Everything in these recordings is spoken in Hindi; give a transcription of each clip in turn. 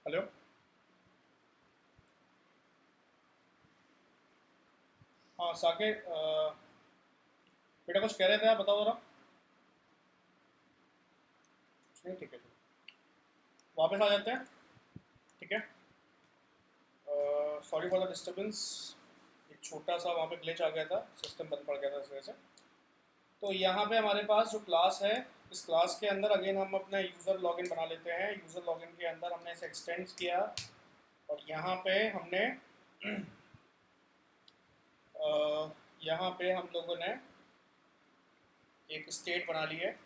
हेलो। हाँ साकेत, बेटा कुछ कह रहे थे आप, बताओ जरा। कुछ नहीं, ठीक है, वापस आ जाते हैं। ठीक है, सॉरी फॉर द डिस्टरबेंस। एक छोटा सा वहाँ पे ग्लिच आ गया था, सिस्टम बंद पड़ गया था इस वजह से। तो यहाँ पे हमारे पास जो क्लास है, इस क्लास के अंदर अगेन हम अपना यूज़र लॉगिन बना लेते हैं। यूज़र लॉगिन के अंदर हमने इसे एक्सटेंड किया और यहाँ पे हम लोगों ने एक स्टेट बना ली है।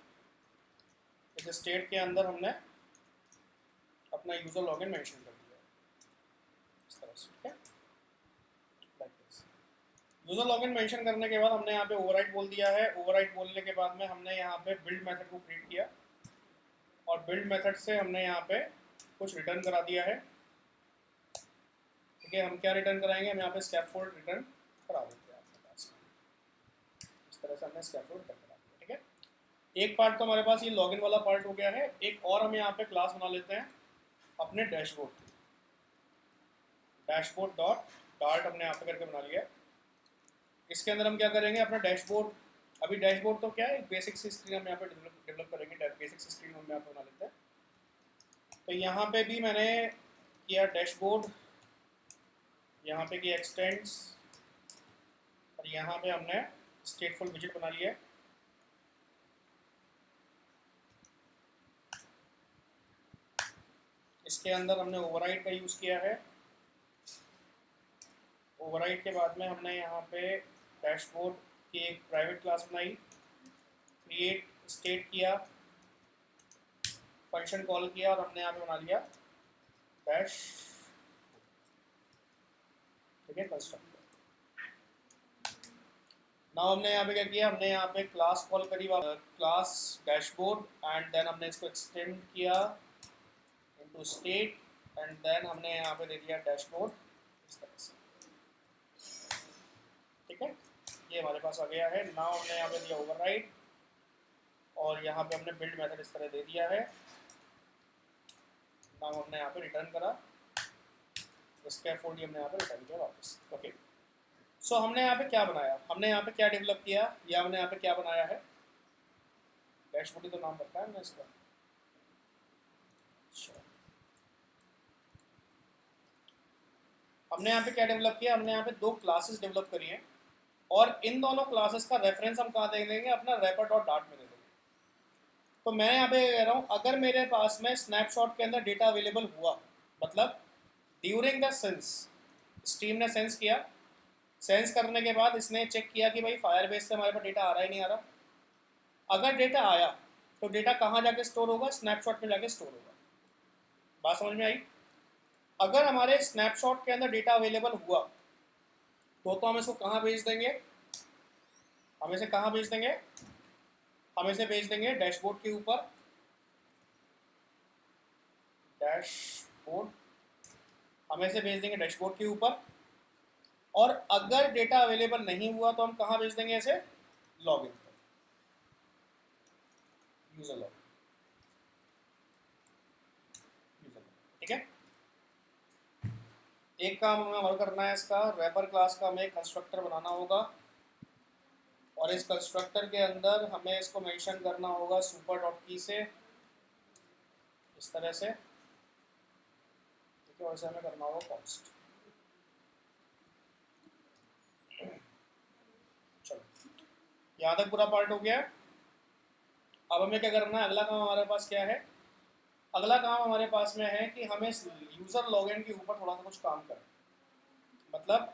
इस स्टेट के अंदर हमने अपना यूज़र लॉगिन मेंशन कर दिया है इस तरह से। ठीक है, like this. User login mention करने के बाद हमने यहाँ पे ओवरराइड बोल दिया है। ओवरराइड बोलने के बाद में हमने यहाँ पे बिल्ड मेथड को क्रिएट किया और बिल्ड मेथड से हमने यहाँ पे कुछ रिटर्न करा दिया है। ठीक है, हम क्या रिटर्न कराएंगे, हम यहाँ पे स्कैफोल्ड रिटर्न करा देते हैं आपके पास। इस तरह से हमने स्कैफोल्ड रिटर्न करा दिया। ठीक है, एक पार्ट तो हमारे पास ये लॉगिन वाला पार्ट हो गया है। एक और हम यहाँ पे क्लास बना लेते हैं अपने डैशबोर्ड की। डैशबोर्ड डॉट डार्ट हमने यहाँ पे करके बना लिया है। इसके अंदर हम क्या करेंगे, अपना डैशबोर्ड, अभी डैशबोर्ड तो क्या है, बेसिक सी स्क्रीन हम यहाँ पे डेवलप करेंगे। बेसिक सी स्क्रीन हम यहाँ पे बना लेते हैं। तो यहाँ पे भी मैंने किया डैशबोर्ड, यहाँ पे किया एक्सटेंड्स और यहाँ पे हमने स्टेटफुल विजिट बना लिया है। इसके अंदर हमने ओवरराइड का यूज़ किया है। ओवरराइड के बाद में हमने यहाँ पे डैशबोर्ड की एक प्राइवेट क्लास बनाई, क्रिएट स्टेट किया, फंक्शन कॉल किया और हमने यहाँ पे बना लिया डैश। ठीक है, कंस्ट्रक्टर। नाउ हमने यहाँ पे क्या किया, हमने यहाँ पे क्लास कॉल करी, क्लास डैशबोर्ड, एंड देन हमने इसको एक्सटेंड किया इनटू स्टेट एंड देन हमने यहाँ पे दे दिया डैशबोर्ड इस तरह से। ठीक है, ये हमारे पास आ गया है। नाउ हमने यहाँ पे दिया ओवरराइड और यहाँ पे हमने बिल्ड मेथड इस तरह दे दिया है। नाउ हमने यहाँ पे रिटर्न करा, स्कैफोल्ड हमने यहाँ पे रिटर्न किया वापस। ओके, सो हमने यहाँ पे क्या बनाया, हमने यहाँ पे क्या डेवलप किया, या हमने यहाँ पे क्या बनाया है, डैशबोर्ड तो नाम रखा है हमने इसका। अच्छा, हमने यहाँ पे क्या डेवलप किया, हमने यहाँ पे दो क्लासेस डेवलप करी हैं और इन दोनों क्लासेस का रेफरेंस हम कहाँ दे देंगे, अपना रैपर डॉट डार्ट में दे देंगे। तो मैं यहाँ पे कह रहा हूँ, अगर मेरे पास में स्नैपशॉट के अंदर डेटा अवेलेबल हुआ, मतलब ड्यूरिंग द सेंस, स्ट्रीम ने सेंस किया, सेंस करने के बाद इसने चेक किया कि भाई फायरबेस से हमारे पास डेटा आ रहा ही नहीं आ रहा। अगर डेटा आया तो डेटा कहाँ जाके स्टोर होगा, स्नैपशॉट में जाके स्टोर होगा। बात समझ में आई? अगर हमारे स्नैपशॉट के अंदर डेटा अवेलेबल हुआ तो हम इसको कहाँ भेज देंगे, हम इसे कहाँ भेज देंगे, हम इसे भेज देंगे डैशबोर्ड के ऊपर। डैशबोर्ड, हम इसे भेज देंगे डैशबोर्ड के ऊपर। और अगर डेटा अवेलेबल नहीं हुआ तो हम कहाँ भेज देंगे इसे, लॉगिन पर, यूजर लॉगिन। ठीक है, एक काम हमें और करना है, इसका रैपर क्लास का हमें कंस्ट्रक्टर बनाना होगा और इस कंस्ट्रक्टर के अंदर हमें इसको मेंशन करना होगा सुपर डॉट की से, इस तरह से। ठीक है, वैसे हमें करना होगा कॉन्स्ट। चलो, यहाँ तक पूरा पार्ट हो गया। अब हमें क्या करना है, अगला काम हमारे पास क्या है, अगला काम हमारे पास में है कि हमें यूज़र लॉगिन के ऊपर थोड़ा सा कुछ काम करना, मतलब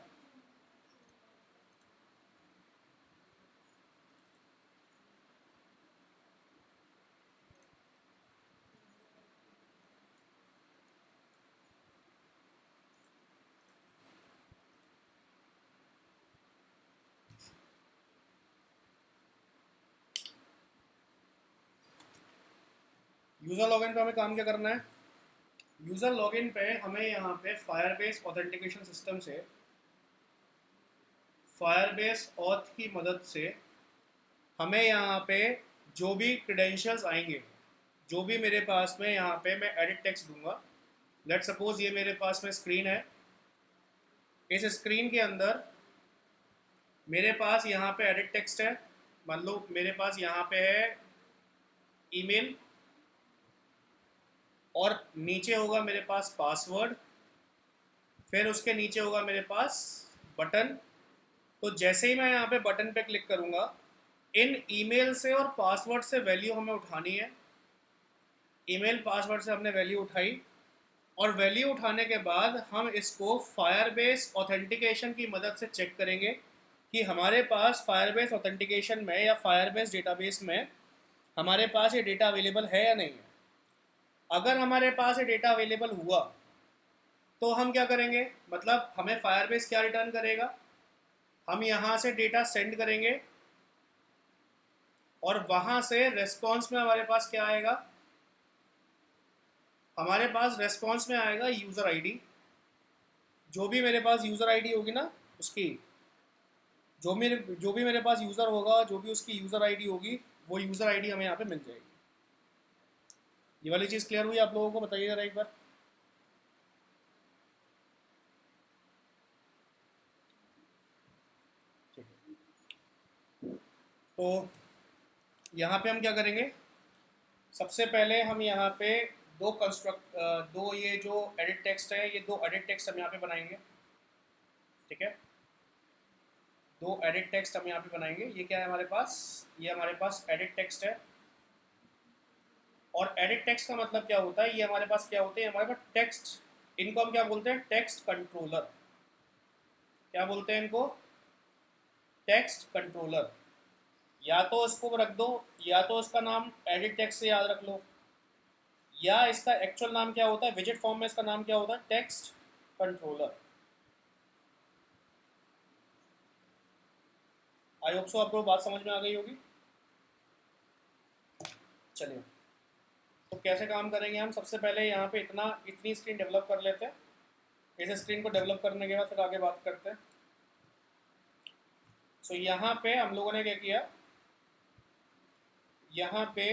यूज़र लॉगिन पे हमें काम क्या करना है, यूज़र लॉगिन पे हमें यहाँ पे फायरबेस ऑथेंटिकेशन सिस्टम से, फायरबेस ऑथ की मदद से हमें यहाँ पे जो भी क्रेडेंशियल्स आएंगे, जो भी मेरे पास में यहाँ पे मैं एडिट टेक्स्ट दूंगा, लेट सपोज ये मेरे पास में स्क्रीन है। इस स्क्रीन के अंदर मेरे पास यहाँ पे एडिट टेक्स्ट है। मान लो मेरे पास यहाँ पे है ईमेल, और नीचे होगा मेरे पास पासवर्ड, फिर उसके नीचे होगा मेरे पास बटन। तो जैसे ही मैं यहाँ पे बटन पे क्लिक करूँगा, इन ईमेल से और पासवर्ड से वैल्यू हमें उठानी है। ईमेल पासवर्ड से हमने वैल्यू उठाई, और वैल्यू उठाने के बाद हम इसको फायरबेस ऑथेंटिकेशन की मदद से चेक करेंगे कि हमारे पास फायरबेस ऑथेंटिकेशन में या फायरबेस डेटाबेस में हमारे पास ये डेटा अवेलेबल है या नहीं है। अगर हमारे पास ये डेटा अवेलेबल हुआ तो हम क्या करेंगे, मतलब हमें फायरबेस क्या रिटर्न करेगा, हम यहाँ से डेटा सेंड करेंगे और वहाँ से रेस्पॉन्स में हमारे पास क्या आएगा, हमारे पास रेस्पॉन्स में आएगा यूज़र आईडी। जो भी मेरे पास यूज़र आईडी होगी ना, उसकी जो भी मेरे पास यूज़र होगा, जो भी उसकी यूज़र आईडी होगी, वो यूज़र आईडी हमें यहाँ पे मिल जाएगी। ये वाली चीज़ क्लियर हुई आप लोगों को? बताइए ज़रा एक बार। ठीक है, तो यहाँ पे हम क्या करेंगे, सबसे पहले हम यहाँ पे दो ये जो एडिट टेक्स्ट है, ये दो एडिट टेक्स्ट हम यहाँ पे बनाएंगे। ठीक है, दो एडिट टेक्स्ट हम यहाँ पे बनाएंगे। ये क्या है हमारे पास, ये हमारे पास एडिट टेक्स्ट है। और एडिट टेक्स्ट का मतलब क्या होता है, ये हमारे पास क्या होते हैं, हमारे पास टेक्स्ट, इनको हम क्या बोलते हैं, टेक्स्ट कंट्रोलर। क्या बोलते हैं इनको, टेक्स्ट कंट्रोलर। या तो इसको रख दो, या तो इसका नाम एडिट टेक्स्ट से याद रख लो, या इसका एक्चुअल नाम क्या होता है, विजिट फॉर्म में इसका नाम क्या होता है, text controller. I hope so आपको बात समझ में आ गई होगी। चलिए, तो कैसे काम करेंगे हम, सबसे पहले यहाँ पे इतनी स्क्रीन डेवलप कर लेते हैं। इस स्क्रीन को डेवलप करने के बाद फिर आगे बात करते हैं। सो यहाँ पे हम लोगों ने क्या किया, यहाँ पे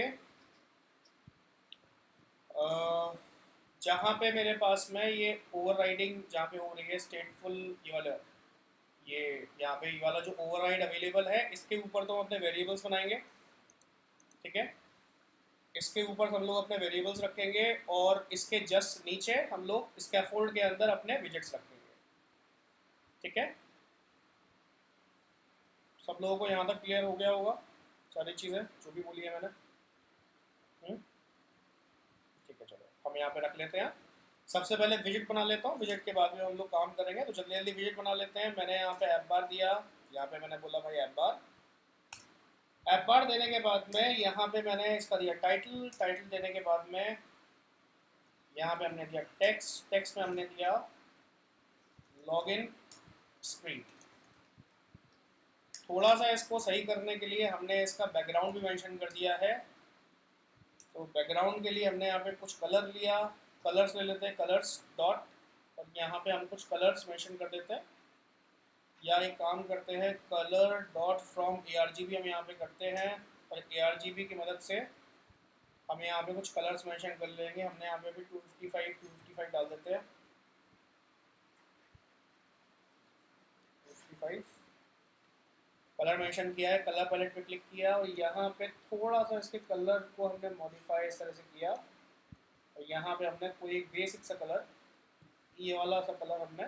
जहाँ पे मेरे पास में ये ओवरराइडिंग जहाँ पे हो रही है स्टेटफुल, ये वाला, ये यहाँ पे ये वाला जो ओवरराइड अवेलेबल है, इसके ऊपर तो हम अपने वेरिएबल्स बनाएंगे। ठीक है, इसके ऊपर हम लोग अपने वेरिएबल्स रखेंगे, और इसके जस्ट नीचे हम लोग स्कैफोल्ड के अंदर अपने विजेट्स रखेंगे। ठीक है, सब लोगों को यहाँ तक क्लियर हो गया होगा सारी चीज़ें जो भी बोली है मैंने? ठीक है, चलो हम यहाँ पे रख लेते हैं। सबसे पहले विजिट बना लेता हूँ, विजिट के बाद में हम लोग काम करेंगे। तो जल्दी जल्दी विजिट बना लेते हैं। मैंने यहाँ पे ऐप बार दिया, यहाँ पे मैंने बोला भाई ऐप बार। ऐप बार देने के बाद में यहाँ पे मैंने इसका दिया टाइटल, टाइटल देने के बाद में यहाँ पे हमने दिया टेक्स्ट, टेक्स्ट में हमने दिया लॉगिन स्क्रीन। थोड़ा सा इसको सही करने के लिए हमने इसका बैकग्राउंड भी मेंशन कर दिया है। तो बैकग्राउंड के लिए हमने यहाँ पे कुछ कलर लिया, कलर्स ले लेते हैं, कलर्स डॉट, और यहाँ पे हम कुछ कलर्स मेंशन कर देते हैं। या एक काम करते हैं, कलर डॉट फ्रॉम ARGB हम यहाँ पे करते हैं, और ARGB की मदद से हम यहाँ पे कुछ कलर्स मेंशन कर लेंगे। हमने यहाँ पे भी 255 डाल देते हैं, 255 कलर मेंशन किया है। कलर पैलेट पे क्लिक किया, और यहाँ पे थोड़ा सा इसके कलर को हमने मॉडिफाई इस तरह से किया, और यहाँ पे हमने कोई एक बेसिक सा कलर, ये वाला सा कलर हमने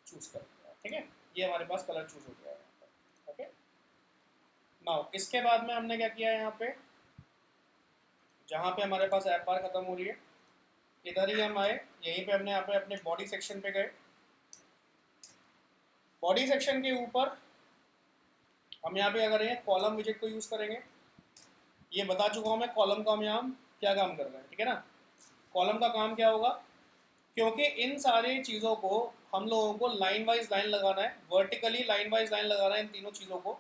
चूज़ कर दिया। ठीक है, ये हमारे पास कलर चूज हो गया है। ओके, नाउ इसके बाद में हमने क्या किया है, यहाँ पे जहाँ पे हमारे पास ऐप बार खत्म हो रही है, इधर ही हम आए, यहीं पे हमने यहाँ पे अपने बॉडी सेक्शन पे गए। बॉडी सेक्शन के ऊपर हम यहाँ पे क्या करेंगे, कॉलम विजेट को यूज़ करेंगे। ये बता चुका हूँ मैं कॉलम का हम यहाँ क्या काम कर रहे हैं। ठीक है ना, कॉलम का काम क्या होगा, क्योंकि इन सारी चीज़ों को हम लोगों को लाइन वाइज लाइन लगाना है, वर्टिकली लाइन वाइज लाइन लगाना है। इन तीनों चीज़ों को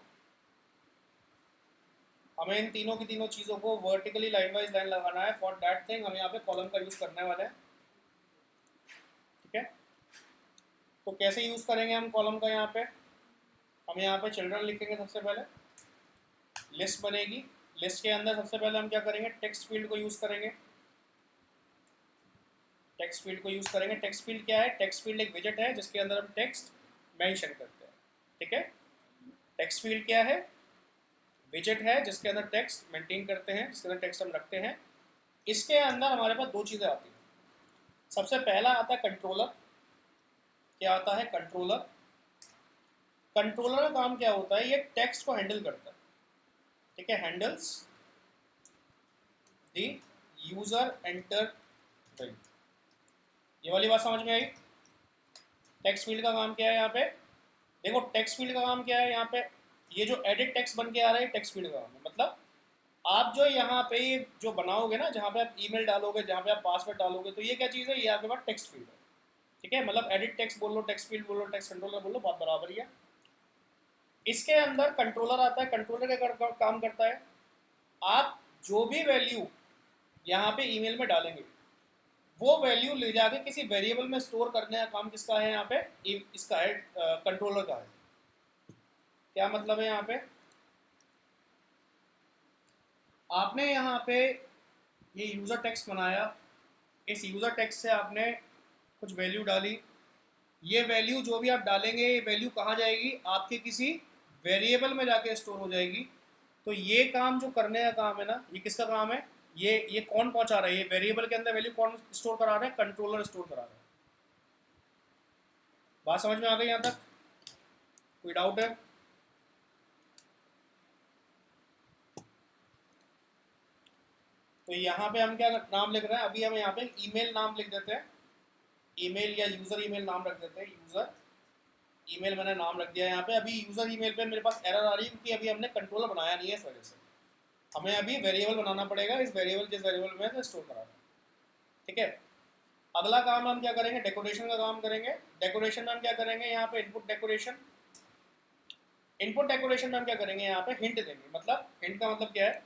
हमें, इन तीनों की तीनों चीज़ों को वर्टिकली लाइन वाइज लाइन लगाना है। फॉर दैट थिंग हम यहाँ पे कॉलम का यूज़ करने वाले हैं। ठीक है, तो कैसे यूज़ करेंगे हम कॉलम का, यहाँ पे हम यहाँ पे चिल्ड्रन लिखेंगे। सबसे पहले लिस्ट बनेगी, लिस्ट के अंदर सबसे पहले हम क्या करेंगे, टेक्स्ट फील्ड को यूज़ करेंगे। टेक्स्ट फील्ड को यूज़ करेंगे। टेक्स्ट फील्ड क्या है? टेक्स्ट फील्ड एक विजेट है जिसके अंदर हम टेक्स्ट मेंशन करते हैं। ठीक है, टेक्स्ट फील्ड क्या है? विजेट है जिसके अंदर टेक्स्ट मेंटेन करते हैं, जिसके अंदर टेक्स्ट हम रखते हैं। इसके अंदर हमारे पास दो चीज़ें आती हैं। सबसे पहला आता है कंट्रोलर। क्या आता है? कंट्रोलर। कंट्रोलर का काम क्या होता है? ये टेक्स्ट को हैंडल करता है। ठीक है, handles the user enter value. ये वाली बात समझ में आई? टेक्स्ट फील्ड का काम क्या है यहाँ पे? देखो, टेक्स्ट फील्ड का काम क्या है यहाँ पे? ये जो एडिट टेक्स्ट बन के आ रहा है टेक्स्ट फील्ड का काम है। मतलब आप जो यहाँ पे जो बनाओगे ना, जहाँ पे आप ईमेल डालोगे, जहाँ पे आप पासवर्ड डालोगे, तो ये क्या चीज़ है? ये आपके पास टेक्स्ट फील्ड है। ठीक है, मतलब एडिट टेक्स्ट बोल लो, टेक्स्ट फील्ड बोल लो, टेक्स्ट कंट्रोलर बोल लो, बहुत बराबर ही है। इसके अंदर कंट्रोलर आता है। कंट्रोलर का काम करता है, आप जो भी वैल्यू यहाँ पे ईमेल में डालेंगे वो वैल्यू ले जाके किसी वेरिएबल में स्टोर करने का काम किसका है यहाँ पे? इसका है, कंट्रोलर का है। क्या मतलब है यहाँ पे? आपने यहाँ पे ये यूज़र टेक्स्ट बनाया, इस यूज़र टेक्स्ट से आपने कुछ वैल्यू डाली। ये वैल्यू जो भी आप डालेंगे, ये वैल्यू कहाँ जाएगी? आपके किसी वेरिएबल में जाके स्टोर हो जाएगी। तो ये काम जो करने का काम है ना, ये किसका काम है? ये कौन पहुंचा रहा है? ये वेरिएबल के अंदर वैल्यू कौन स्टोर करा रहा है? कंट्रोलर स्टोर करा रहा है। बात समझ में आ गई यहाँ तक? कोई डाउट है? तो यहाँ पे हम क्या नाम लिख रहे हैं? अभी हम यहाँ पे ईमेल नाम लिख देते हैं। ईमेल या यूज़र ईमेल नाम रख देते हैं। यूज़र ईमेल मैंने नाम रख दिया यहाँ पे। अभी यूज़र ईमेल पे मेरे पास एरर आ रही है क्योंकि अभी हमने कंट्रोलर बनाया नहीं है, इस वजह से हमें अभी वेरिएबल बनाना पड़ेगा। इस वेरिएबल जिस वेरिएबल में स्टोर कराना है। ठीक है, अगला काम हम क्या करेंगे? डेकोरेशन का काम करेंगे। डेकोरेशन में हम क्या करेंगे? यहाँ पे इनपुट डेकोरेशन। इनपुट डेकोरेशन में हम क्या करेंगे? यहाँ पे हिंट देंगे। मतलब हिंट का मतलब क्या है?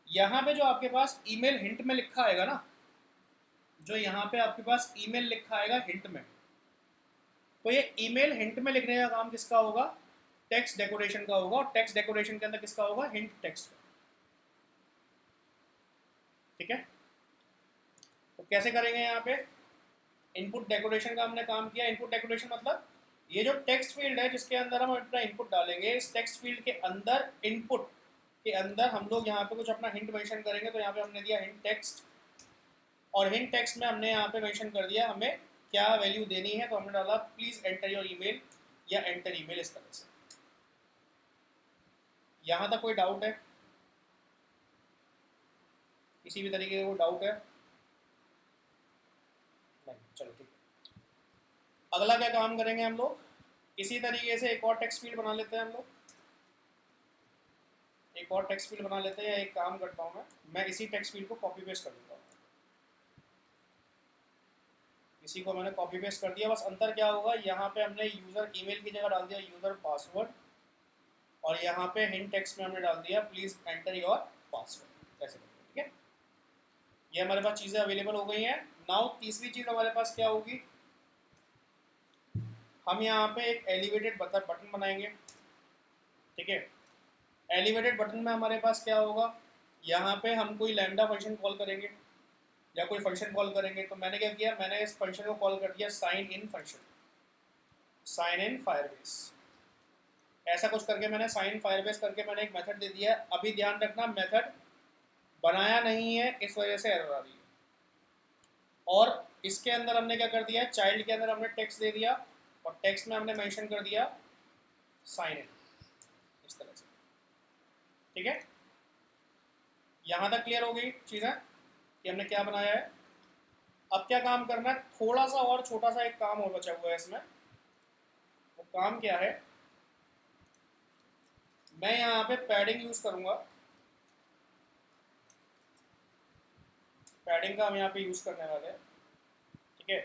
यहाँ पे जो आपके पास ईमेल हिंट में लिखा आएगा ना, जो यहाँ पे आपके पास ईमेल लिखा आएगा हिंट में, तो ये ईमेल हिंट में लिखने का काम किसका होगा? टेक्स्ट डेकोरेशन का होगा। और टेक्स्ट डेकोरेशन के अंदर किसका होगा? हिंट टेक्स्ट का। ठीक है, तो कैसे करेंगे? यहाँ पे इनपुट डेकोरेशन का हमने काम किया। इनपुट डेकोरेशन मतलब ये जो टेक्स्ट फील्ड है जिसके अंदर हम अपना इनपुट डालेंगे, इस टेक्स्ट फील्ड के अंदर इनपुट के अंदर हम लोग यहाँ पे कुछ अपना हिंट मेंशन करेंगे। तो यहाँ पे हमने दिया हिंट टेक्स्ट, और हिंट टेक्स्ट में हमने यहाँ पे मेंशन कर दिया हमें क्या वैल्यू देनी है। तो हमने डाला प्लीज एंटर योर ईमेल या एंटर ईमेल, इस तरह से। यहाँ तक कोई डाउट है? किसी भी तरीके का कोई डाउट है? नहीं, चलो ठीक है। अगला क्या काम करेंगे हम लोग? इसी तरीके से एक और टेक्स्ट फील्ड बना लेते हैं हम लोग। एक और टेक्स्ट फील्ड बना लेते हैं, या एक काम करता हूँ मैं इसी टेक्स्ट फील्ड को कॉपी पेस्ट कर देता हूँ। इसी को मैंने कॉपी पेस्ट कर दिया। बस अंतर क्या होगा? यहाँ पे हमने यूज़र ईमेल की जगह डाल दिया यूज़र पासवर्ड, और यहाँ पे हिंट टेक्स्ट में हमने डाल दिया प्लीज़ एंटर योर पासवर्ड। ऐसे करते हैं। ठीक है, ये हमारे पास चीज़ें अवेलेबल हो गई हैं। नाउ तीसरी चीज़ हमारे पास क्या होगी? हम यहाँ पे एक एलिवेटेड बटन बनाएंगे। ठीक है, एलिवेटेड बटन में हमारे पास क्या होगा? यहाँ पे हम कोई लैम्डा फंक्शन कॉल करेंगे या कोई फंक्शन कॉल करेंगे। तो मैंने क्या किया? मैंने इस फंक्शन को कॉल कर दिया sign in function, sign in Firebase. ऐसा कुछ करके मैंने साइन फायरबेस करके मैंने एक मेथड दे दिया। अभी ध्यान रखना, मेथड बनाया नहीं है, इस वजह से एरर आ रही है। और इसके अंदर हमने क्या कर दिया? चाइल्ड के अंदर हमने टेक्स्ट दे दिया, और टेक्स्ट में हमने मेंशन कर दिया साइन इन, इस तरह से। ठीक है, यहाँ तक क्लियर हो गई चीज़ें कि हमने क्या बनाया है। अब क्या काम करना है? थोड़ा सा और छोटा सा एक काम और बचा हुआ है इसमें। वो काम क्या है? मैं यहाँ पे पैडिंग यूज़ करूँगा। पैडिंग का हम यहाँ पे यूज़ करने वाले हैं। ठीक है,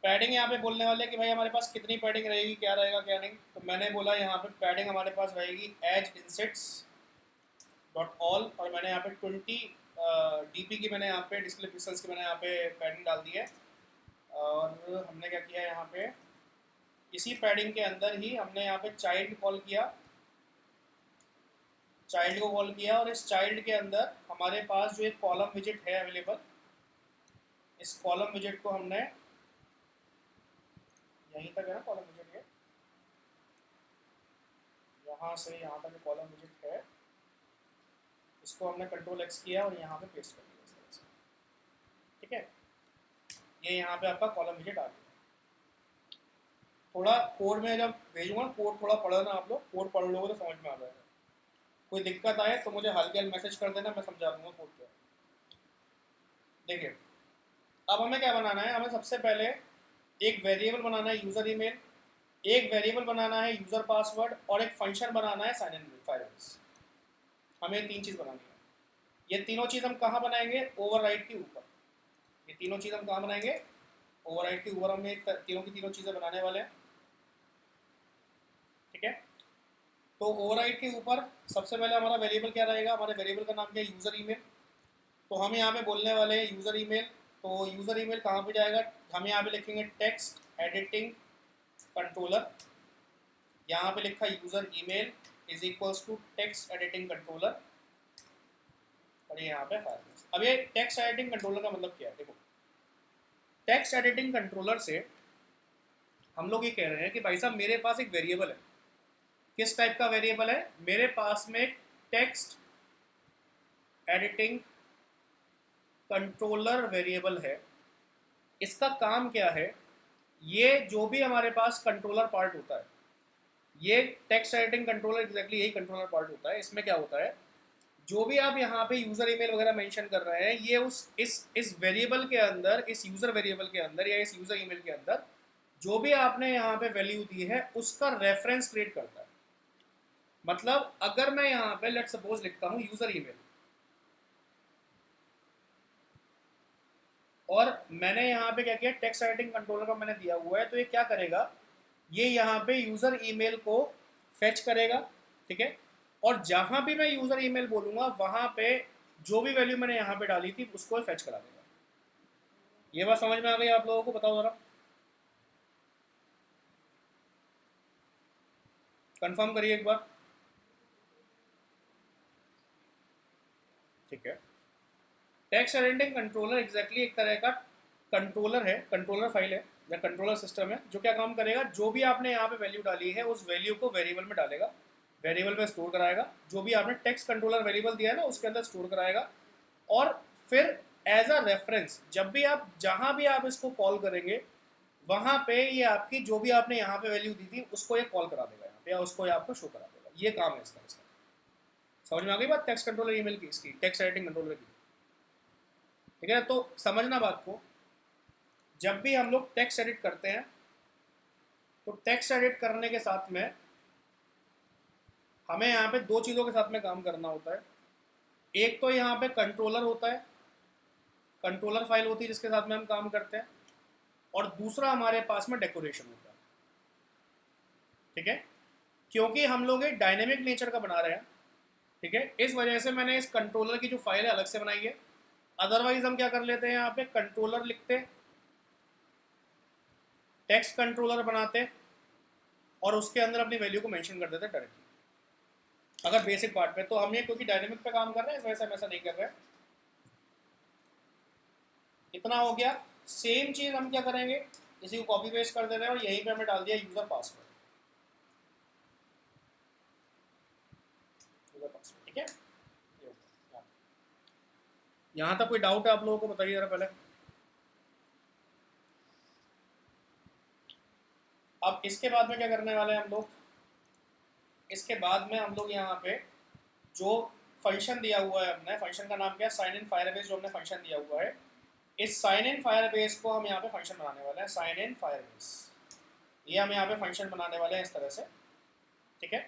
पैडिंग यहाँ पे बोलने वाले कि भाई हमारे पास कितनी पैडिंग रहेगी, क्या रहेगा क्या नहीं। तो मैंने बोला यहाँ पे पैडिंग हमारे पास रहेगी एज इंसेट्स डॉट ऑल, और मैंने यहाँ पे 20 DP की मैंने यहाँ पे डिस्प्ले पिक्सल्स की मैंने यहाँ पे पैडिंग डाल दी है। और हमने क्या किया यहाँ पे, इसी पैडिंग के अंदर ही हमने यहाँ पे चाइल्ड कॉल किया, चाइल्ड को कॉल किया, और इस चाइल्ड के अंदर हमारे पास जो एक कॉलम विजिट है अवेलेबल, इस कॉलम विजेट को हमने यहीं तक है ना, कॉलम विजेट ये यहाँ से यहाँ तक कॉलम विजेट है, इसको हमने कंट्रोल एक्स किया और यहाँ पे पेस्ट कर दिया इस तरह से। ठीक है, ये यहाँ पे आपका कॉलम विजेट आ गया। थोड़ा कोड में जब भेजूंगा कोड थोड़ा पढ़ो ना आप लोग, कोड पढ़ लोगे तो समझ में आ जाएगा। कोई दिक्कत आए तो मुझे हल्के हल्के मैसेज कर देना, मैं समझा दूंगा कोड क्या है। देखिए अब हमें क्या बनाना है, हमें सबसे पहले एक वेरिएबल बनाना है यूज़र ईमेल, एक वेरिएबल बनाना है यूज़र पासवर्ड और एक फंक्शन बनाना है साइन इन फायरबेस। हमें तीन चीज़ बनानी है। ये तीनों चीज़ हम कहाँ बनाएंगे, ओवरराइड के ऊपर। ये तीनों चीज़ हम कहाँ बनाएंगे, ओवरराइड के ऊपर। हम तीनों की तीनों चीज़ें बनाने वाले हैं। ठीक है, तो ओवरराइड के ऊपर सबसे पहले हमारा वेरिएबल क्या रहेगा, हमारे वेरिएबल का नाम क्या है, यूज़र ईमेल। तो हम यहाँ पे बोलने वाले हैं यूज़र ईमेल। तो यूज़र ईमेल कहाँ पे जाएगा, हम यहाँ पे लिखेंगे टेक्स्ट एडिटिंग कंट्रोलर। यहाँ पे लिखा user email is equals to text editing controller और यहाँ पे फायरबेस। अब ये टेक्स्ट एडिटिंग कंट्रोलर का मतलब क्या है, देखो टेक्स्ट एडिटिंग कंट्रोलर से हम लोग ये कह रहे हैं कि भाई साहब मेरे पास एक वेरिएबल है। किस टाइप का वेरिएबल है, मेरे पास में टेक्स्ट एडिटिंग कंट्रोलर वेरिएबल है। इसका काम क्या है, ये जो भी हमारे पास कंट्रोलर पार्ट होता है, ये टेक्स्ट एडिटिंग कंट्रोलर एग्जैक्टली यही कंट्रोलर पार्ट होता है। इसमें क्या होता है, जो भी आप यहाँ पे यूज़र ईमेल वगैरह मेंशन कर रहे हैं, ये उस इस वेरिएबल के अंदर, इस यूज़र वेरिएबल के अंदर या इस यूज़र ईमेल के अंदर जो भी आपने यहाँ पे वैल्यू दी है उसका रेफरेंस क्रिएट करता है। मतलब अगर मैं यहाँ पे लेट सपोज लिखता हूँ यूज़र ईमेल और मैंने यहाँ पे क्या किया, टेक्स्ट एडिटिंग कंट्रोलर का मैंने दिया हुआ है, तो ये क्या करेगा, ये यहाँ पे यूज़र ईमेल को फेच करेगा। ठीक है, और जहाँ भी मैं यूज़र ईमेल बोलूँगा वहाँ पे जो भी वैल्यू मैंने यहाँ पे डाली थी उसको फेच करा देगा। ये बात समझ में आ गई आप लोगों को, बताओ ज़रा, कंफर्म करिए एक बार। ठीक है, टेक्स्ट एडिटिंग कंट्रोलर एग्जैक्टली एक तरह का कंट्रोलर है, कंट्रोलर फाइल है या कंट्रोलर सिस्टम है, जो क्या काम करेगा, जो भी आपने यहाँ पे वैल्यू डाली है उस वैल्यू को वेरिएबल में डालेगा, वेरिएबल में स्टोर कराएगा। जो भी आपने टेक्स्ट कंट्रोलर वेरिएबल दिया है ना उसके अंदर स्टोर कराएगा और फिर एज अ रेफरेंस जब भी आप जहाँ भी आप इसको कॉल करेंगे वहाँ पे ये आपकी जो भी आपने यहाँ पे वैल्यू दी थी उसको ये कॉल करा देगा यहाँ पे, या उसको ये आपको शो करा देगा। ये काम है इसका। समझ में आ गई बात टेक्स्ट कंट्रोलर ईमेल की, इसकी टेक्स्ट एडिटिंग कंट्रोलर की। ठीक है, तो समझना बात को, जब भी हम लोग टेक्स्ट एडिट करते हैं तो टेक्स्ट एडिट करने के साथ में हमें यहाँ पे दो चीज़ों के साथ में काम करना होता है। एक तो यहाँ पे कंट्रोलर होता है, कंट्रोलर फाइल होती है जिसके साथ में हम काम करते हैं, और दूसरा हमारे पास में डेकोरेशन होता है। ठीक है, क्योंकि हम लोग एक डायनेमिक नेचर का बना रहे हैं, ठीक है, इस वजह से मैंने इस कंट्रोलर की जो फाइल है अलग से बनाई है। अदरवाइज हम क्या कर लेते हैं, यहाँ पे कंट्रोलर लिखते, टेक्स्ट कंट्रोलर बनाते और उसके अंदर अपनी वैल्यू को मेंशन कर देते डायरेक्टली अगर बेसिक पार्ट पे। तो हम ये क्योंकि डायनेमिक पे काम कर रहे हैं इस वजह से हम ऐसा नहीं कर रहे हैं। इतना हो गया। सेम चीज़ हम क्या करेंगे, इसी को कॉपी पेस्ट कर दे रहे हैं और यहीं पे हमने डाल दिया यूज़र पासवर्ड। ठीक है, यहाँ तक कोई डाउट है आप लोगों को, बताइए जरा पहले। अब इसके बाद में क्या करने वाले हैं हम लोग, इसके बाद में हम लोग यहाँ पे जो फंक्शन दिया हुआ है हमने, फंक्शन का नाम क्या है, साइन इन फायरबेस, जो हमने फंक्शन दिया हुआ है, इस साइन इन फायरबेस को हम यहाँ पे फंक्शन बनाने वाले हैं, साइन इन फायरबेस। ये हम यहाँ पे फंक्शन बनाने वाले हैं इस तरह से। ठीक है,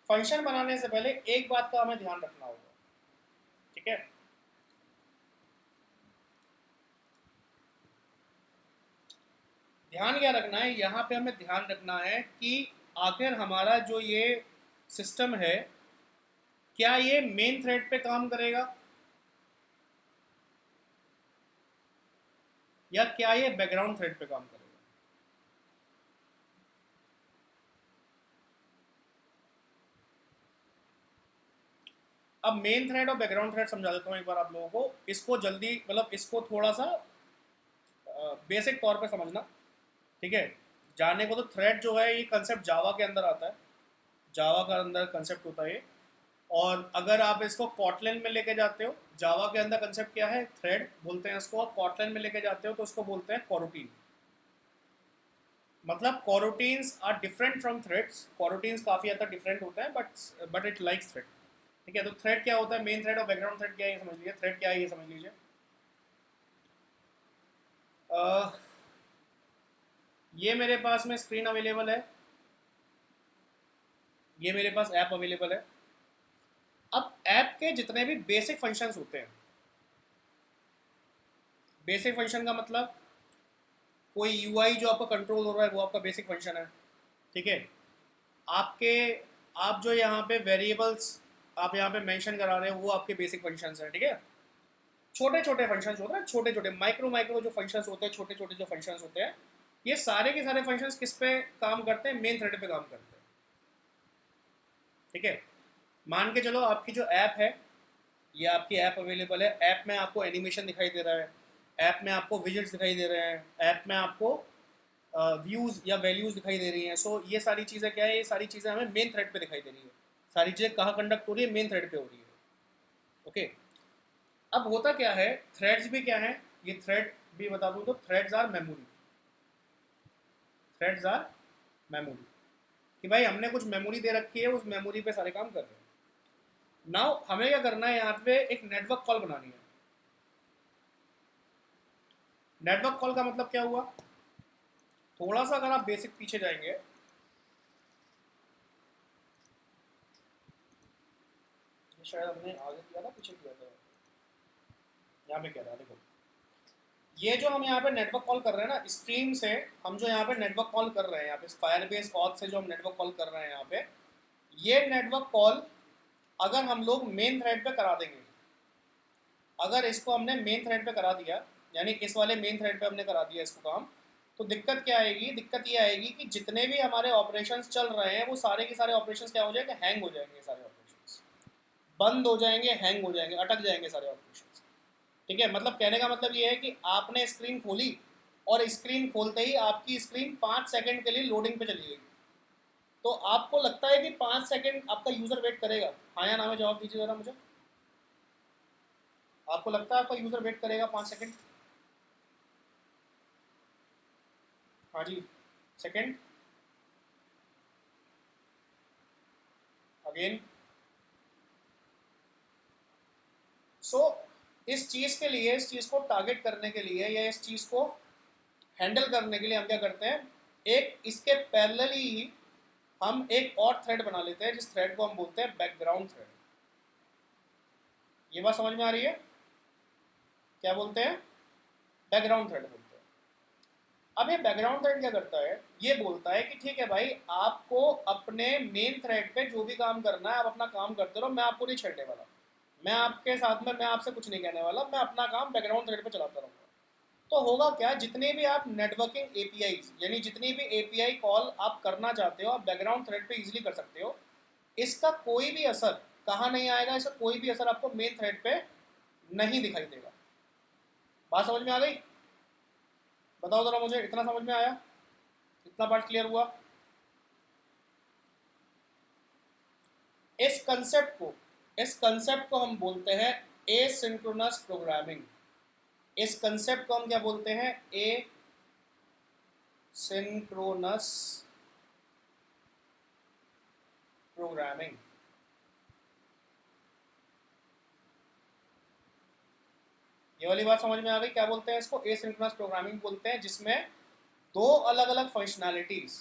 फंक्शन बनाने से पहले एक बात का हमें ध्यान रखना होगा। ठीक है, ध्यान क्या रखना है, यहाँ पे हमें ध्यान रखना है कि आखिर हमारा जो ये सिस्टम है क्या ये मेन थ्रेड पे काम करेगा या क्या ये बैकग्राउंड थ्रेड पे काम करेगा। अब मेन थ्रेड और बैकग्राउंड थ्रेड समझा देता हूँ एक बार आप लोगों को, इसको जल्दी, मतलब इसको थोड़ा सा बेसिक तौर पे समझना, ठीक है। जाने को तो थ्रेड जो है ये कंसेप्ट जावा के अंदर आता है, जावा का अंदर कंसेप्ट होता है ये। और अगर आप इसको कॉटलिन में लेके जाते हो, जावा के अंदर कंसेप्ट क्या है, थ्रेड बोलते हैं इसको, कॉटलिन में लेके जाते हो तो उसको बोलते हैं कोरोटीन। मतलब कोरोटीन्स आर डिफरेंट फ्रॉम थ्रेड्स, कोरोटीन्स काफ़ी हद तक डिफरेंट होते हैं, बट इट लाइक्स थ्रेड, ठीक है। तो थ्रेड क्या होता है, मेन थ्रेड और बैकग्राउंड थ्रेड क्या है ये समझ लीजिए, थ्रेड क्या है ये समझ लीजिए। ये मेरे पास में स्क्रीन अवेलेबल है, ये मेरे पास ऐप अवेलेबल है। अब ऐप के जितने भी बेसिक फंक्शंस होते हैं, बेसिक फंक्शन का मतलब कोई यूआई जो आपका कंट्रोल हो रहा है वो आपका बेसिक फंक्शन है, ठीक है। आपके आप जो यहाँ पे वेरिएबल्स आप यहाँ पे मेंशन करा रहे हो वो आपके बेसिक फंक्शंस हैं, ठीक है। छोटे छोटे फंक्शंस होते हैं, छोटे छोटे माइक्रो माइक्रो जो फंक्शंस होते हैं, छोटे छोटे जो फंक्शंस होते हैं, ये सारे के सारे फंक्शंस किस पे काम करते हैं, मेन थ्रेड पे काम करते हैं, ठीक है। मान के चलो आपकी जो ऐप है, ये आपकी ऐप अवेलेबल है, ऐप में आपको एनिमेशन दिखाई दे रहा है, ऐप में आपको विजिट्स दिखाई दे रहे हैं, ऐप में आपको व्यूज़ या वैल्यूज़ दिखाई दे रही हैं। सो ये सारी चीज़ें क्या है, ये सारी चीज़ें हमें मेन थ्रेड पे दिखाई दे रही है, सारी चीज़ें कहाँ कंडक्ट हो रही है, मेन थ्रेड पे हो रही है, ओके। अब होता क्या है, थ्रेड्स भी क्या है, ये थ्रेड भी बता दूँ तो threads are memory, threads are memory, कि भाई हमने कुछ मेमोरी दे रखी है, उस मेमोरी पे सारे काम कर रहे हैं। नाउ हमें क्या करना है, यहाँ पे एक नेटवर्क कॉल बनानी है। नेटवर्क कॉल का मतलब क्या हुआ, थोड़ा सा अगर आप बेसिक पीछे जाएंगे, शायद हमने आगे किया था पीछे किया था, यहाँ पे क्या था देखो, ये जो हम यहाँ पे नेटवर्क कॉल कर रहे हैं ना, स्ट्रीम से हम जो यहाँ पे नेटवर्क कॉल कर रहे हैं, यहाँ पे फायरबेस ऑथ से जो हम नेटवर्क कॉल कर रहे हैं यहाँ पे, ये नेटवर्क कॉल अगर हम लोग मेन थ्रेड पे करा देंगे, अगर इसको हमने मेन थ्रेड पे करा दिया, यानी इस वाले मेन थ्रेड पे हमने करा दिया इसको काम, तो दिक्कत क्या आएगी, दिक्कत ये आएगी कि जितने भी हमारे ऑपरेशंस चल रहे हैं वो सारे के सारे ऑपरेशंस क्या हो जाएंगे, हैंग हो जाएंगे, सारे ऑपरेशंस बंद हो जाएंगे, हैंग हो जाएंगे, अटक जाएंगे सारे ऑपरेशंस, ठीक है। मतलब कहने का मतलब ये है कि आपने स्क्रीन खोली और स्क्रीन खोलते ही आपकी स्क्रीन 5 सेकंड के लिए लोडिंग पे चली गई, तो आपको लगता है कि 5 सेकंड आपका यूज़र वेट करेगा, हाँ या ना में जवाब दीजिए ज़रा मुझे। आपको लगता है आपका यूज़र वेट करेगा 5 सेकंड? हाँ जी, सेकंड, अगेन। सो इस चीज़ के लिए, इस चीज़ को टारगेट करने के लिए या इस चीज़ को हैंडल करने के लिए हम क्या करते हैं, एक इसके पैरेलली ही हम एक और थ्रेड बना लेते हैं, जिस थ्रेड को हम बोलते हैं बैकग्राउंड थ्रेड। ये बात समझ में आ रही है, क्या बोलते हैं, बैकग्राउंड थ्रेड बोलते हैं। अब ये बैकग्राउंड थ्रेड क्या करता है, ये बोलता है कि ठीक है भाई, आपको अपने मेन थ्रेड पे जो भी काम करना है आप अपना काम करते रहो, मैं आपको नहीं छेड़ने वाला, मैं आपके साथ में, मैं आपसे कुछ नहीं कहने वाला, मैं अपना काम बैकग्राउंड थ्रेड पे चलाता रहूँगा। तो होगा क्या, जितने भी आप नेटवर्किंग एपीआई, यानी जितनी भी एपीआई कॉल आप करना चाहते हो, आप बैकग्राउंड थ्रेड पे इजीली कर सकते हो। इसका कोई भी असर कहाँ नहीं आएगा, इसका कोई भी असर आपको मेन थ्रेड पे नहीं दिखाई देगा। बात समझ में आ गई? बताओ जरा मुझे, इतना समझ में आया, इतना पार्ट क्लियर हुआ? इस कंसेप्ट को, इस कंसेप्ट को हम बोलते हैं एसिंक्रोनस प्रोग्रामिंग। इस कंसेप्ट को हम क्या बोलते हैं, एसिंक्रोनस प्रोग्रामिंग। ये वाली बात समझ में आ गई, क्या बोलते हैं इसको, एसिंक्रोनस प्रोग्रामिंग बोलते हैं, जिसमें दो अलग अलग फंक्शनैलिटीज,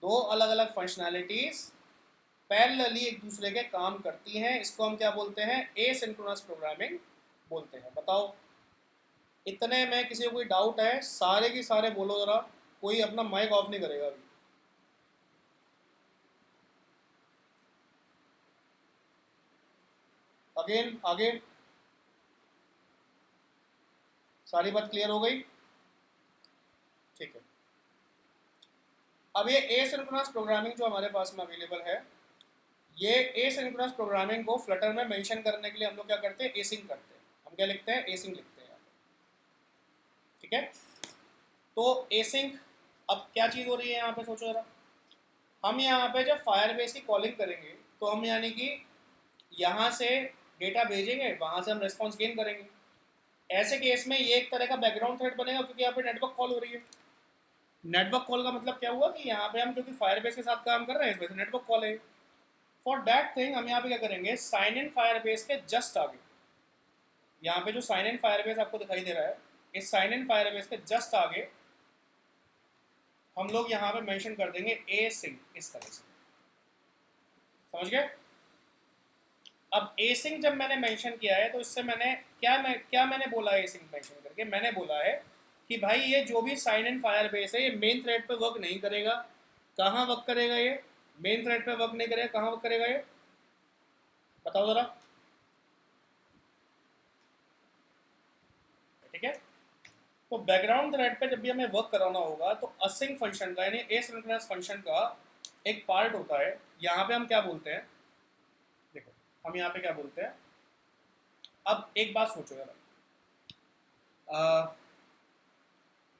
दो अलग अलग फंक्शनैलिटीज पैरेलली एक दूसरे के काम करती हैं, इसको हम क्या बोलते हैं, एसिंक्रोनस प्रोग्रामिंग बोलते हैं। बताओ, इतने में किसी को कोई डाउट है, सारे के सारे बोलो जरा, कोई अपना माइक ऑफ नहीं करेगा अभी। अगेन आगे, सारी बात क्लियर हो गई, ठीक है। अब ये एसिंक्रोनस प्रोग्रामिंग जो हमारे पास में अवेलेबल है, ये एसिंक्रोनस प्रोग्रामिंग को फ्लटर में मेंशन करने के लिए हम लोग क्या करते हैं, एसिंग करते हैं। हम क्या लिखते हैं, एसिंग लिखते हैं, ठीक है। तो एसिंक, अब क्या चीज़ हो रही है यहाँ पे सोचो जरा, हम यहाँ पे जब फायरबेस की कॉलिंग करेंगे तो हम यानी कि यहाँ से डेटा भेजेंगे, वहाँ से हम रिस्पॉन्स गेन करेंगे। ऐसे केस में ये एक तरह का बैकग्राउंड थ्रेड बनेगा क्योंकि यहाँ पे नेटवर्क कॉल हो रही है। नेटवर्क कॉल का मतलब क्या हुआ कि यहाँ पे हम क्योंकि फायरबेस के साथ काम कर रहे हैं इस वजह से नेटवर्क कॉल है। फॉर दैट थिंग हम यहाँ पे क्या करेंगे, साइन इन फायरबेस के जस्ट आगे, यहाँ पे जो साइन इन फायरबेस आपको दिखाई दे रहा है, इस साइन इन फायरबेस के जस्ट आगे हम लोग यहाँ पे मेंशन कर देंगे ए सिंक, इस तरह से, समझ गए। अब ए सिंक जब मैंने मेंशन किया है तो इससे मैंने क्या मैंने बोला है, ए सिंक मेंशन करके मैंने बोला है कि भाई ये जो भी साइन इन फायरबेस है ये मेन थ्रेड पे वर्क नहीं करेगा। कहाँ वर्क करेगा ये, मेन थ्रेड पे वर्क नहीं करेगा, कहाँ वर्क करेगा ये बताओ जरा, ठीक है। तो बैकग्राउंड थ्रेड पे जब भी हमें वर्क कराना होगा तो असिंक फंक्शन का यानी एसिंक्रोनस फंक्शन का एक पार्ट होता है, यहाँ पे हम क्या बोलते हैं, देखो हम यहाँ पे क्या बोलते हैं। अब एक बात सोचो यार,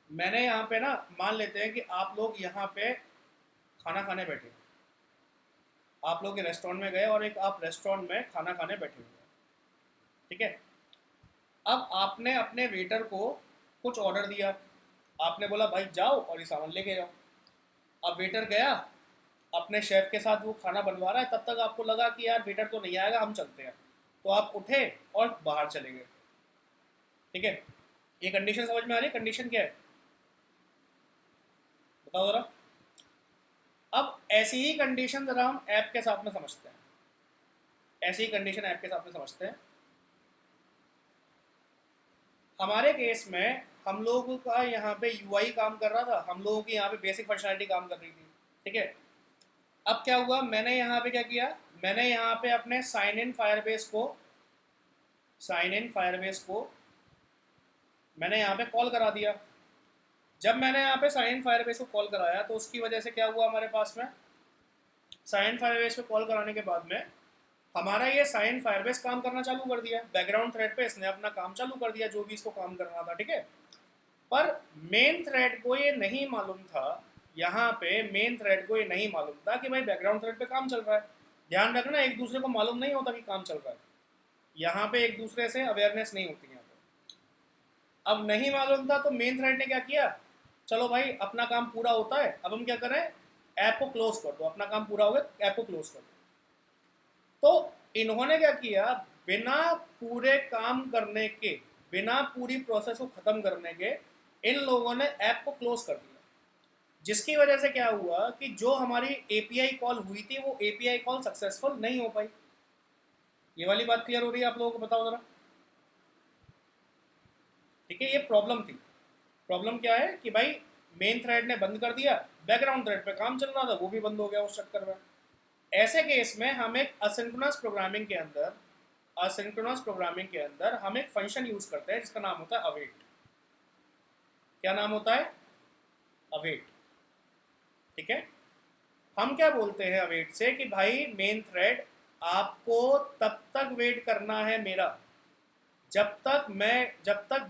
मैंने यहाँ पे ना मान लेते हैं कि आप लोग यहाँ पे खाना खाने बैठे, आप लोग रेस्टोरेंट में गए और एक आप रेस्टोरेंट में खाना खाने बैठे हुए हैं, ठीक है। अब आपने अपने वेटर को कुछ ऑर्डर दिया, आपने बोला भाई जाओ और ये सामान लेके जाओ। अब वेटर गया अपने शेफ के साथ, वो खाना बनवा रहा है, तब तक आपको लगा कि यार वेटर तो नहीं आएगा, हम चलते हैं, तो आप उठे और बाहर चले गए, ठीक है। ये कंडीशन समझ में आ रही है, कंडीशन क्या है बताओ जरा। अब ऐसी ही कंडीशन जरा हम ऐप के साथ में समझते हैं, ऐसी ही कंडीशन ऐप के साथ में समझते हैं। हमारे केस में हम लोगों का यहाँ पे यूआई काम कर रहा था, हम लोगों की यहाँ पे बेसिक फंक्शनैलिटी काम कर रही थी, ठीक है। अब क्या हुआ, मैंने यहाँ पे क्या किया, मैंने यहाँ पे अपने साइन इन फायरबेस को मैंने यहाँ पे कॉल करा दिया। जब मैंने यहाँ पे साइन इन फायरबेस को कॉल कराया तो उसकी वजह से क्या हुआ, हमारे पास में साइन फायरबेस को कॉल कराने के बाद में हमारा ये साइन फायरबेस काम करना चालू कर दिया, बैकग्राउंड थ्रेड पे इसने अपना काम चालू कर दिया जो भी इसको काम करना था, ठीक है। पर मेन थ्रेड को ये नहीं मालूम था, यहाँ पे मेन थ्रेड को ये नहीं मालूम था कि भाई बैकग्राउंड थ्रेड पे काम चल रहा है। ध्यान रखना, एक दूसरे को मालूम नहीं होता कि काम चल रहा है, यहाँ पे एक दूसरे से अवेयरनेस नहीं होती यहाँ पे। अब नहीं मालूम था तो मेन थ्रेड ने क्या किया, चलो भाई अपना काम पूरा होता है, अब हम क्या करें, ऐप को क्लोज कर दो, अपना काम पूरा हो गया ऐप को क्लोज कर दो। तो इन्होंने क्या किया, बिना पूरे काम करने के, बिना पूरी प्रोसेस को खत्म करने के इन लोगों ने ऐप को क्लोज कर दिया, जिसकी वजह से क्या हुआ कि जो हमारी एपीआई कॉल हुई थी वो एपीआई कॉल सक्सेसफुल नहीं हो पाई। ये वाली बात क्लियर हो रही है आप लोगों को, बताओ जरा, ठीक है। ये प्रॉब्लम थी, प्रॉब्लम क्या है कि भाई मेन थ्रेड ने बंद कर दिया, बैकग्राउंड थ्रेड पे काम चल रहा था वो भी बंद हो गया उस चक्कर में। ऐसे केस में हम एक असिंक्रोनस प्रोग्रामिंग के अंदर हम एक फंक्शन यूज करते हैं जिसका नाम होता है अवेट। क्या नाम होता है, अवेट, ठीक है। हम क्या बोलते हैं अवेट से कि भाई मेन थ्रेड आपको तब तक वेट करना है मेरा जब तक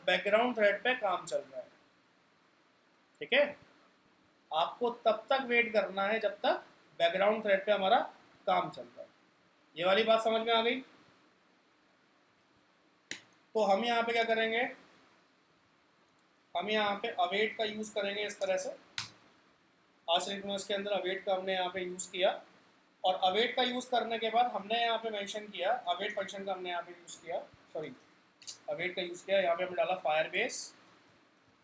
बैकग्राउंड थ्रेड पे काम चल रहा है, ठीक है। आपको तब तक वेट करना है जब तक बैकग्राउंड थ्रेड पे हमारा काम चल रहा है। ये वाली बात समझ में आ गई। तो हम यहाँ पे क्या करेंगे, हम यहाँ पे अवेट का यूज करेंगे इस तरह से, आसिंक्रोनस के अंदर अवेट का हमने यहाँ पे यूज किया, और अवेट का यूज करने के बाद हमने यहाँ पे मेंशन किया, अवेट फंक्शन का हमने यहाँ पे यूज किया, सॉरी अवेट का यूज किया, यहाँ पे हमने डाला फायरबेस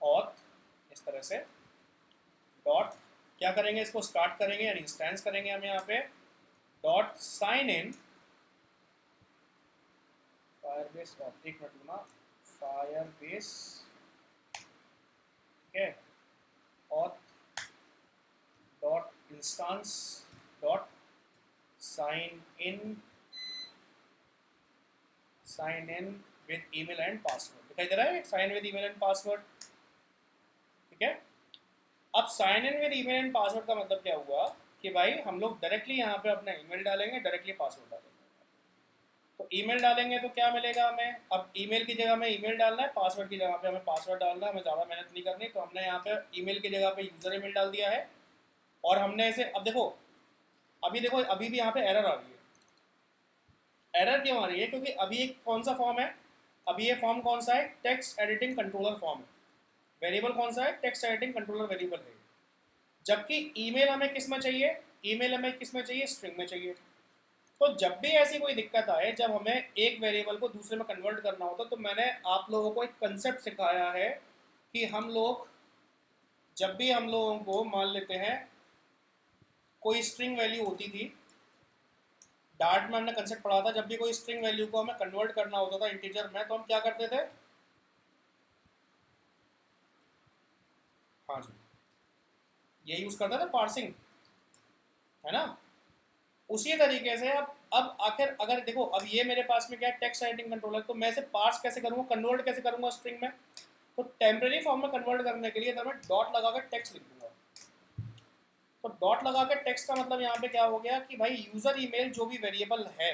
और इस तरह से डॉट, क्या करेंगे इसको स्टार्ट करेंगे यानी इंस्टेंस करेंगे हम यहाँ पे डॉट साइन इन फायरबेस, एक मिनट ना, फायरबेस, ठीक है, और dot instance dot sign in with email and password, दिखाई दे रहा है sign with email and password, ठीक है। अब sign in with email and password का मतलब क्या हुआ कि भाई हम लोग डायरेक्टली यहाँ पे अपना ईमेल डालेंगे, डायरेक्टली पासवर्ड डालेंगे, तो ईमेल डालेंगे तो क्या मिलेगा हमें, अब ईमेल की जगह में ईमेल डालना है, पासवर्ड की जगह पे हमें पासवर्ड डालना है, हमें ज़्यादा मेहनत नहीं करनी। तो हमने यहाँ पे ईमेल की जगह पे यूज़र ईमेल डाल दिया है। और हमने इसे, अब देखो अभी भी यहाँ पे एरर आ रही है। एरर क्यों आ रही है, क्योंकि अभी एक कौन सा फॉर्म है, अभी ये फॉर्म कौन सा है, टेक्स्ट एडिटिंग कंट्रोलर फॉर्म है। वेरिएबल कौन सा है, टेक्स्ट एडिटिंग कंट्रोलर वेरिएबल है। जबकि ईमेल हमें किस में चाहिए, ईमेल हमें किस में चाहिए, स्ट्रिंग में चाहिए। तो जब भी ऐसी कोई दिक्कत आए, जब हमें एक वेरिएबल को दूसरे में कन्वर्ट करना होता, तो मैंने आप लोगों को एक कंसेप्ट सिखाया है कि हम लोग जब भी हम लोगों को मान लेते हैं कोई स्ट्रिंग वैल्यू होती थी, डार्ट में हमने कंसेप्ट पढ़ा था, जब भी कोई स्ट्रिंग वैल्यू को हमें कन्वर्ट करना होता था इंटीजर में, तो हम क्या करते थे, हाँ जी, ये यूज करते थे पार्सिंग, है ना। उसी तरीके से अब आखिर अगर देखो, अब ये मेरे पास में क्या है, टेक्स्ट एडिटिंग कंट्रोलर, तो मैं इसे पार्स कैसे करूँगा, कन्वर्ट कैसे करूँगा स्ट्रिंग में। तो टेम्परेरी फॉर्म में कन्वर्ट करने के लिए तो मैं डॉट लगाकर टेक्स्ट लिख दूंगा। तो डॉट लगा के टेक्स्ट का मतलब यहाँ पे क्या हो गया कि भाई यूज़र ईमेल जो भी वेरिएबल है,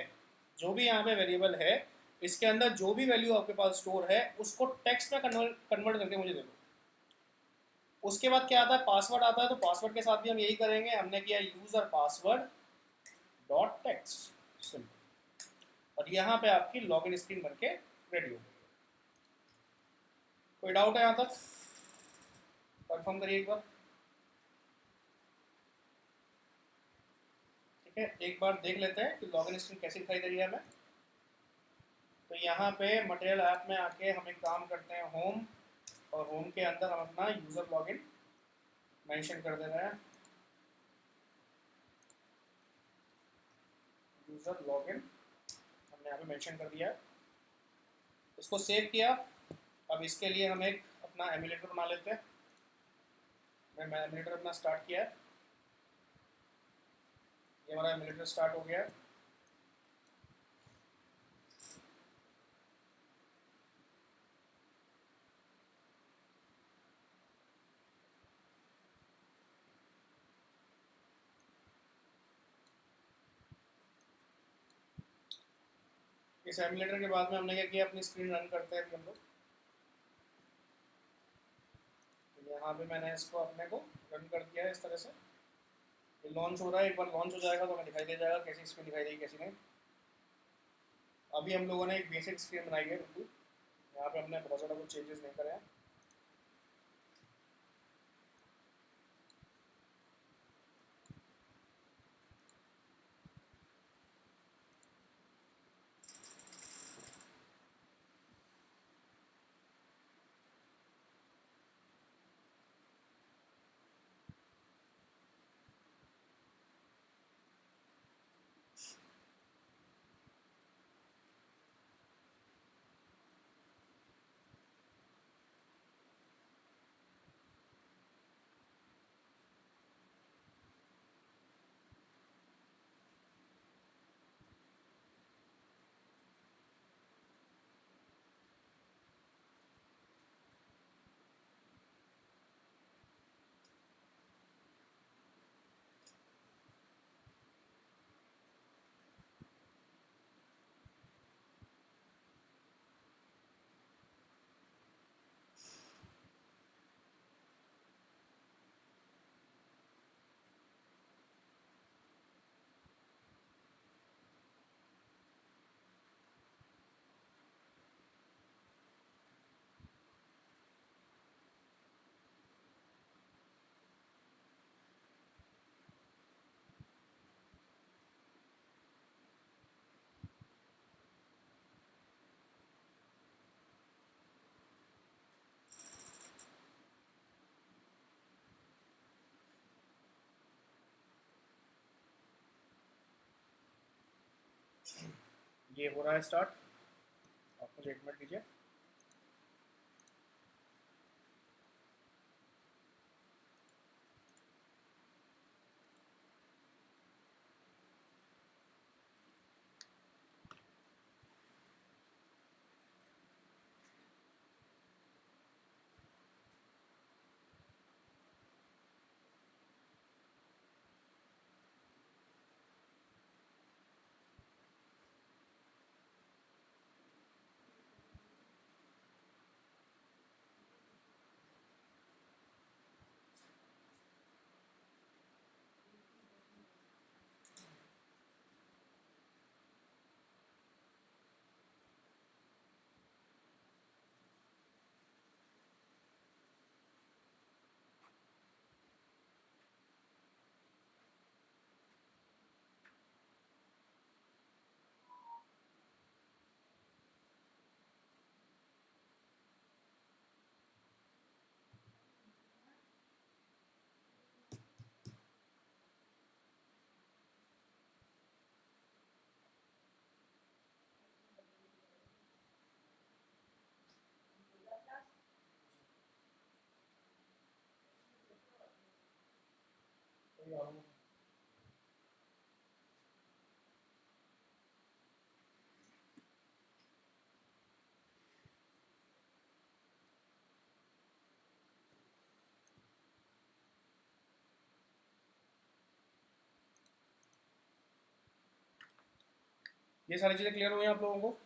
जो भी यहाँ पे वेरिएबल है, इसके अंदर जो भी वैल्यू आपके पास स्टोर है, उसको टेक्स्ट में कन्वर्ट करके मुझे दे दो। उसके बाद क्या आता है, पासवर्ड आता है। तो पासवर्ड के साथ भी हम यही करेंगे, हमने किया user password dot text simple, और यहाँ पे आपकी लॉगिन स्क्रीन बनके रेडी हो गई। कोई डाउट है यहाँ तक, कंफर्म करिए एक बार। ठीक है, एक बार देख लेते हैं कि लॉगिन स्क्रीन कैसी दिखाई दे रही है हमें। तो यहाँ पे मटेरियल ऐप में आके हम एक काम करते हैं, होम, और होम के अंदर हम अपना यूज़र लॉगिन मेंशन कर दे रहे हैं, यूज़र लॉगिन हमने यहाँ पे मेंशन कर दिया है। इसको सेव किया। अब इसके लिए हम एक अपना एमुलेटर बना लेते हैं। मैं एमुलेटर अपना स्टार्ट किया है, ये हमारा एमुलेटर स्टार्ट हो गया है। इस एमुलेटर के बाद में हमने क्या किया, अपनी स्क्रीन रन करते हैं अभी हम लोग। तो यहाँ पे मैंने इसको अपने को रन कर दिया है इस तरह से। ये लॉन्च हो रहा है, एक बार लॉन्च हो जाएगा तो हमें दिखाई दे जाएगा कैसी स्क्रीन दिखाई देगी कैसी नहीं। अभी हम लोगों ने एक बेसिक स्क्रीन बनाई है बिल्कुल, यहाँ पे हमने बहुत ज़्यादा कुछ चेंजेस नहीं करे हैं। ये हो रहा है स्टार्ट, आप मुझे एक मिनट दीजिए। ये सारी चीज़ें क्लियर हुई आप लोगों को?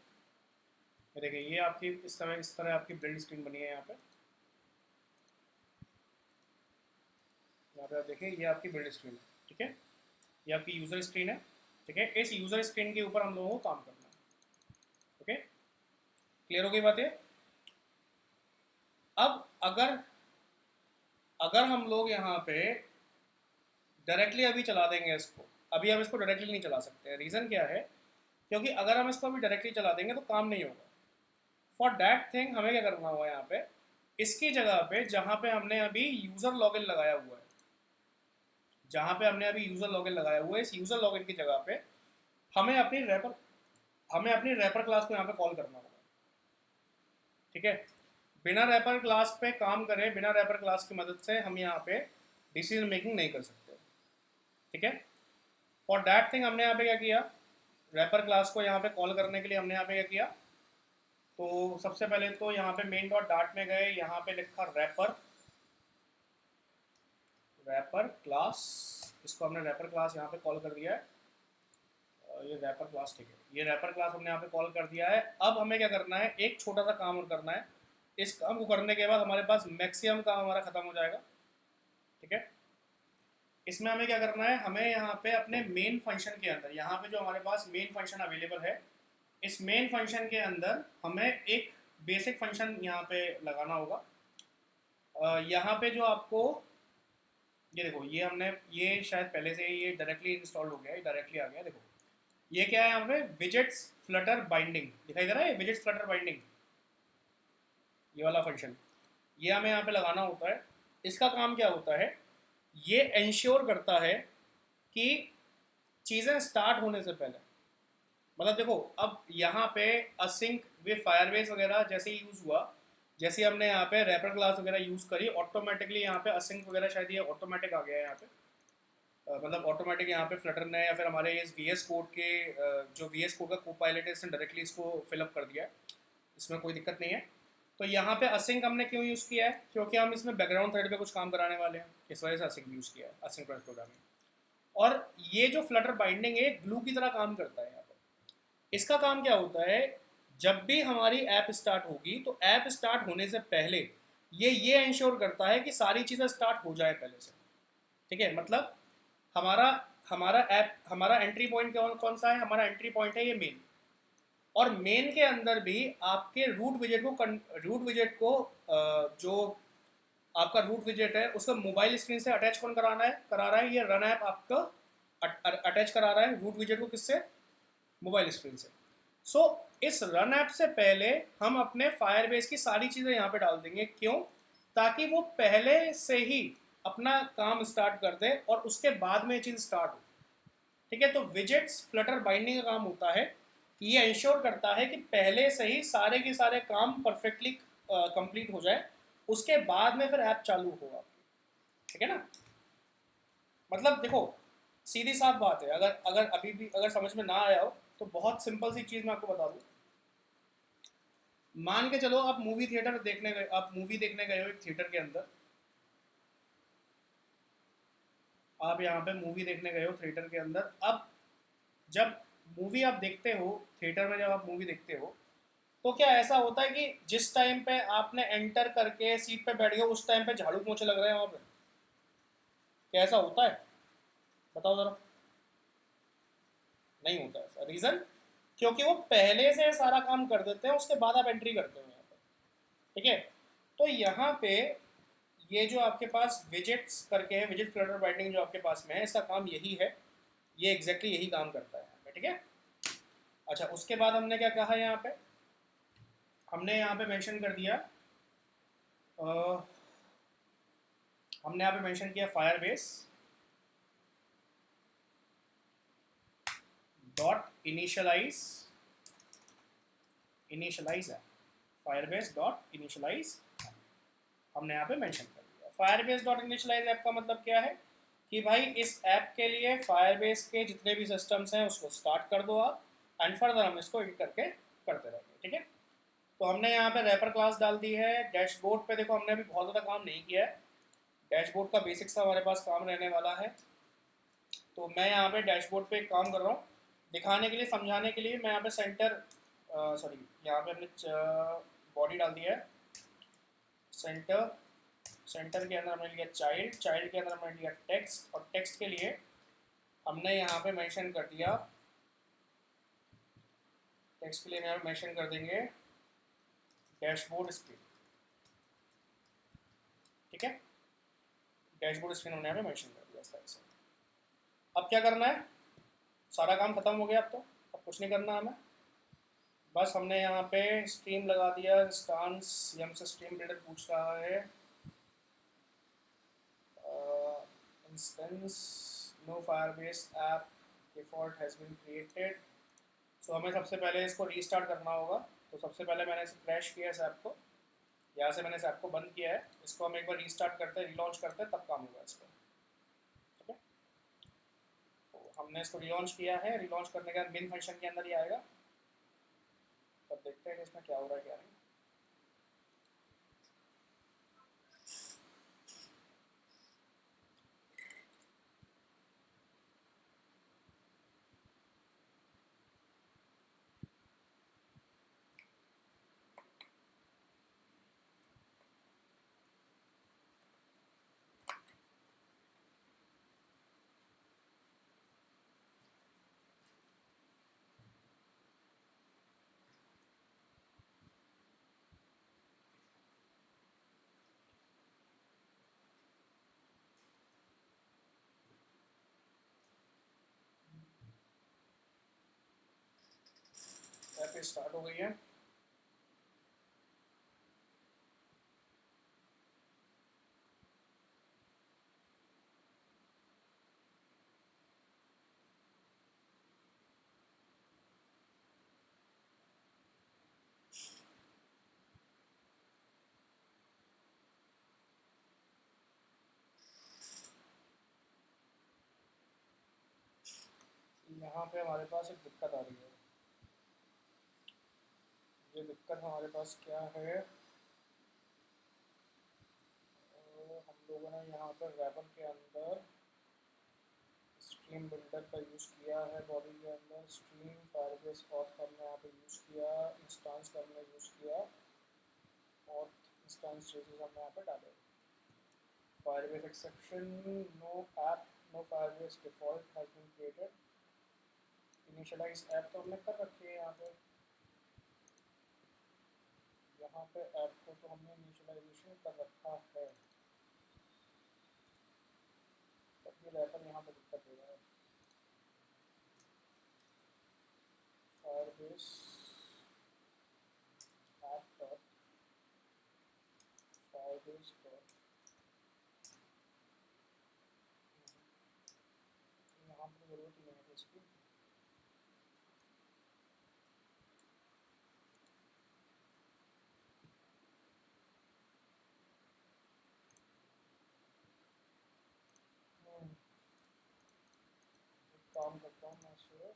ये देखिए, ये आपकी इस तरह आपकी बिल्ड स्क्रीन बनी है यहाँ पे। यहाँ पे आप देखिए, ये आपकी बिल्ड स्क्रीन है, ठीक है। ये आपकी यूज़र स्क्रीन है, ठीक है। इस यूज़र स्क्रीन के ऊपर हम लोगों को काम करना है, ओके। क्लियर हो गई बात ये? अब अगर अगर हम लोग यहाँ पे डायरेक्टली अभी चला देंगे इसको, अभी हम इसको डायरेक्टली नहीं चला सकते। रीज़न क्या है? क्योंकि अगर हम इसको अभी डायरेक्टली चला देंगे तो काम नहीं होगा। फॉर दैट थिंग हमें क्या करना होगा, यहाँ पे इसकी जगह पे जहाँ पे हमने अभी यूज़र लॉगिन लगाया हुआ है, जहाँ पे हमने अभी यूज़र लॉगिन लगाया हुआ है, इस यूज़र लॉगिन की जगह पे हमें अपनी रैपर क्लास को यहाँ पे कॉल करना होगा, ठीक है। बिना रैपर क्लास पे काम करें, बिना रैपर क्लास की मदद से हम यहाँ पे डिसीजन मेकिंग नहीं कर सकते, ठीक है। फॉर दैट थिंग हमने यहाँ पे क्या किया, रैपर क्लास को यहाँ पे कॉल करने के लिए हमने यहाँ पे क्या किया, तो सबसे पहले तो यहाँ पे मेन डॉट डाट में गए, यहाँ पे लिखा रैपर क्लास, इसको हमने रैपर क्लास यहाँ पे कॉल कर दिया है। ये रैपर क्लास, ठीक है, ये रैपर क्लास हमने यहाँ पे कॉल कर दिया है। अब हमें क्या करना है, एक छोटा सा काम और करना है। इस काम को करने के बाद हमारे पास मैक्सिमम काम हमारा खत्म हो जाएगा, ठीक है। इसमें हमें क्या करना है, हमें यहाँ पे अपने मेन फंक्शन के अंदर, यहाँ पे जो हमारे पास मेन फंक्शन अवेलेबल है, इस मेन फंक्शन के अंदर हमें एक बेसिक फंक्शन यहाँ पे लगाना होगा। यहाँ पे जो आपको ये देखो, ये हमने ये शायद पहले से ये डायरेक्टली इंस्टॉल हो गया है, डायरेक्टली आ गया। देखो ये क्या है, यहाँ पे विजेट्स फ्लटर बाइंडिंग दिखाई दे रहा है, विजेट्स फ्लटर बाइंडिंग, ये वाला फंक्शन, ये हमें यहाँ पे लगाना होता है। इसका काम क्या होता है, ये इंश्योर करता है कि चीज़ें स्टार्ट होने से पहले, मतलब देखो अब यहाँ पे असिंक विद फायरबेस वगैरह जैसे यूज़ हुआ, जैसे हमने यहाँ पे रैपर क्लास वगैरह यूज़ करी, ऑटोमेटिकली यहाँ पे असिंक वगैरह शायद ये ऑटोमेटिक आ गया है यहाँ पे। मतलब ऑटोमेटिक यहाँ पे फ्लटर ने या फिर हमारे इस VS कोड के जो VS कोड का कोपायलट है इसने डायरेक्टली इसको फिलअप कर दिया है, इसमें कोई दिक्कत नहीं है। तो यहाँ पे असिंक हमने क्यों यूज़ किया है, क्योंकि हम इसमें बैकग्राउंड थ्रेड पे कुछ काम कराने वाले हैं, इस वजह से असिंक यूज़ किया है, असिंक्रोनस प्रोग्रामिंग। और ये जो फ्लटर बाइंडिंग है ग्लू की तरह काम करता है यहाँ पर। इसका काम क्या होता है, जब भी हमारी ऐप स्टार्ट होगी तो ऐप स्टार्ट होने से पहले ये इंश्योर करता है कि सारी चीज़ें स्टार्ट हो जाए पहले से, ठीक है। मतलब हमारा हमारा एंट्री पॉइंट कौन सा है, हमारा एंट्री पॉइंट है ये मेन, और मेन के अंदर भी आपके रूट विजेट को जो आपका रूट विजेट है उसका मोबाइल स्क्रीन से अटैच कौन करा रहा है, ये रन ऐप आपका अटैच करा रहा है रूट विजेट को, किससे, मोबाइल स्क्रीन से। सो इस रन ऐप से पहले हम अपने फायरबेस की सारी चीज़ें यहाँ पे डाल देंगे, क्यों, ताकि वो पहले से ही अपना काम स्टार्ट कर दे और उसके बाद में ये चीज़ स्टार्ट हो, ठीक है। तो विजेट्स फ्लटर बाइंडिंग का काम होता है कि ये इंश्योर करता है कि पहले से ही सारे के सारे काम परफेक्टली कंप्लीट हो जाए, उसके बाद में फिर ऐप चालू होगा, ठीक है ना। मतलब देखो सीधी साफ बात है, अगर अगर अभी भी अगर समझ में ना आया हो तो बहुत सिंपल सी चीज़ मैं आपको बता दूँ। मान के चलो आप मूवी देखने गए हो एक थिएटर के अंदर, आप यहाँ पे मूवी देखने गए हो थिएटर के अंदर। अब जब मूवी आप देखते हो थिएटर में, जब आप मूवी देखते हो तो क्या ऐसा होता है कि जिस टाइम पे आपने एंटर करके सीट पे बैठ गए उस टाइम पे झाड़ू पोंछे लग रहे हैं वहाँ पे, क्या ऐसा होता है, बताओ ज़रा। नहीं होता ऐसा। रीज़न, क्योंकि वो पहले से सारा काम कर देते हैं, उसके बाद आप एंट्री करते हो यहाँ पे, ठीक है। तो यहाँ पे ये जो आपके पास विजेट्स करके है, विजेट फ्लटर बाइंडिंग जो आपके पास में है, इसका काम यही है, ये एग्जैक्टली यही काम करता है यहाँ पे, ठीक है। अच्छा, उसके बाद हमने क्या कहा, यहाँ पे हमने यहाँ पे मेंशन कर दिया, हमने यहाँ पे मेंशन किया फायरबेस डॉट इनिशियलाइज है, फायरबेस डॉट इनिशियलाइज हमने यहाँ पे मेंशन कर दिया। फायरबेस डॉट इनिशियलाइज ऐप का मतलब क्या है, कि भाई इस ऐप के लिए फायरबेस के जितने भी सिस्टम्स हैं उसको स्टार्ट कर दो आप, एंड फर्दर हम इसको एडिट करके करते रहेंगे, ठीक है। तो हमने यहाँ पे रैपर क्लास डाल दी है। डैशबोर्ड पे देखो हमने अभी बहुत ज़्यादा काम नहीं किया है, डैशबोर्ड का बेसिक सा हमारे पास काम रहने वाला है। तो मैं यहाँ पे डैशबोर्ड पे काम कर रहा हूँ दिखाने के लिए, समझाने के लिए। मैं यहाँ पे सेंटर सॉरी यहाँ पे हमने बॉडी डाल दिया है, सेंटर, सेंटर के अंदर हमने लिया चाइल्ड, चाइल्ड के अंदर हमने लिया टेक्स्ट, और टेक्स्ट के लिए हमने यहाँ पे मेंशन कर दिया, टेक्स्ट के लिए यहाँ पे मेंशन कर देंगे डैशबोर्ड स्क्रीन, ठीक है। डैशबोर्ड स्क्रीन हमने यहाँ पे मेंशन कर दिया इस तरह से। अब क्या करना है, सारा काम खत्म हो गया। अब कुछ नहीं करना हमें, बस हमने यहाँ पे स्ट्रीम लगा दिया, इंस्टांस ये हमसे स्ट्रीम बिल्डर पूछ रहा है, instance no Firebase app default has been created. So हमें सबसे पहले इसको रीस्टार्ट करना होगा। तो सबसे पहले मैंने इसे क्रैश किया इस ऐप को, यहाँ से मैंने इस ऐप को बंद किया है, इसको हम एक बार रीस्टार्ट करते हैं, रीलॉन्च करते हैं, तब काम होगा इस पर, ठीक है। तो हमने इसको रीलॉन्च किया है, रीलॉन्च करने के बाद मेन फंक्शन के अंदर ही आएगा, तब देखते हैं कि इसमें क्या हो रहा है क्या नहीं। ऐप स्टार्ट हो गई है। यहाँ पे हमारे पास एक दिक्कत आ रही है। ये दिक्कत हमारे पास क्या है, हम लोगों ने यहाँ पर रैपर के अंदर स्ट्रीम बिल्डर का यूज़ किया है, बॉडी के अंदर स्ट्रीम फायरबेस ऑथ हमने यहाँ पे यूज़ किया, इंस्टांस का हमने यूज़ किया, और इंस्टांस चेंजेस हमने यहाँ पे डाले। Firebase exception no app no Firebase default has been created, initialize app तो हमने कर रखी है यहाँ पे, यहाँ पे ऐप को तो हमने इनिशियलाइजेशन कर रखा है, तब भी रैपर यहाँ पे दिक्कत दे रहा है। Firebase app dot Firebase dot, यहाँ पर ज़रूरत ही नहीं है इसकी। काम करता हूँ मैं इसको,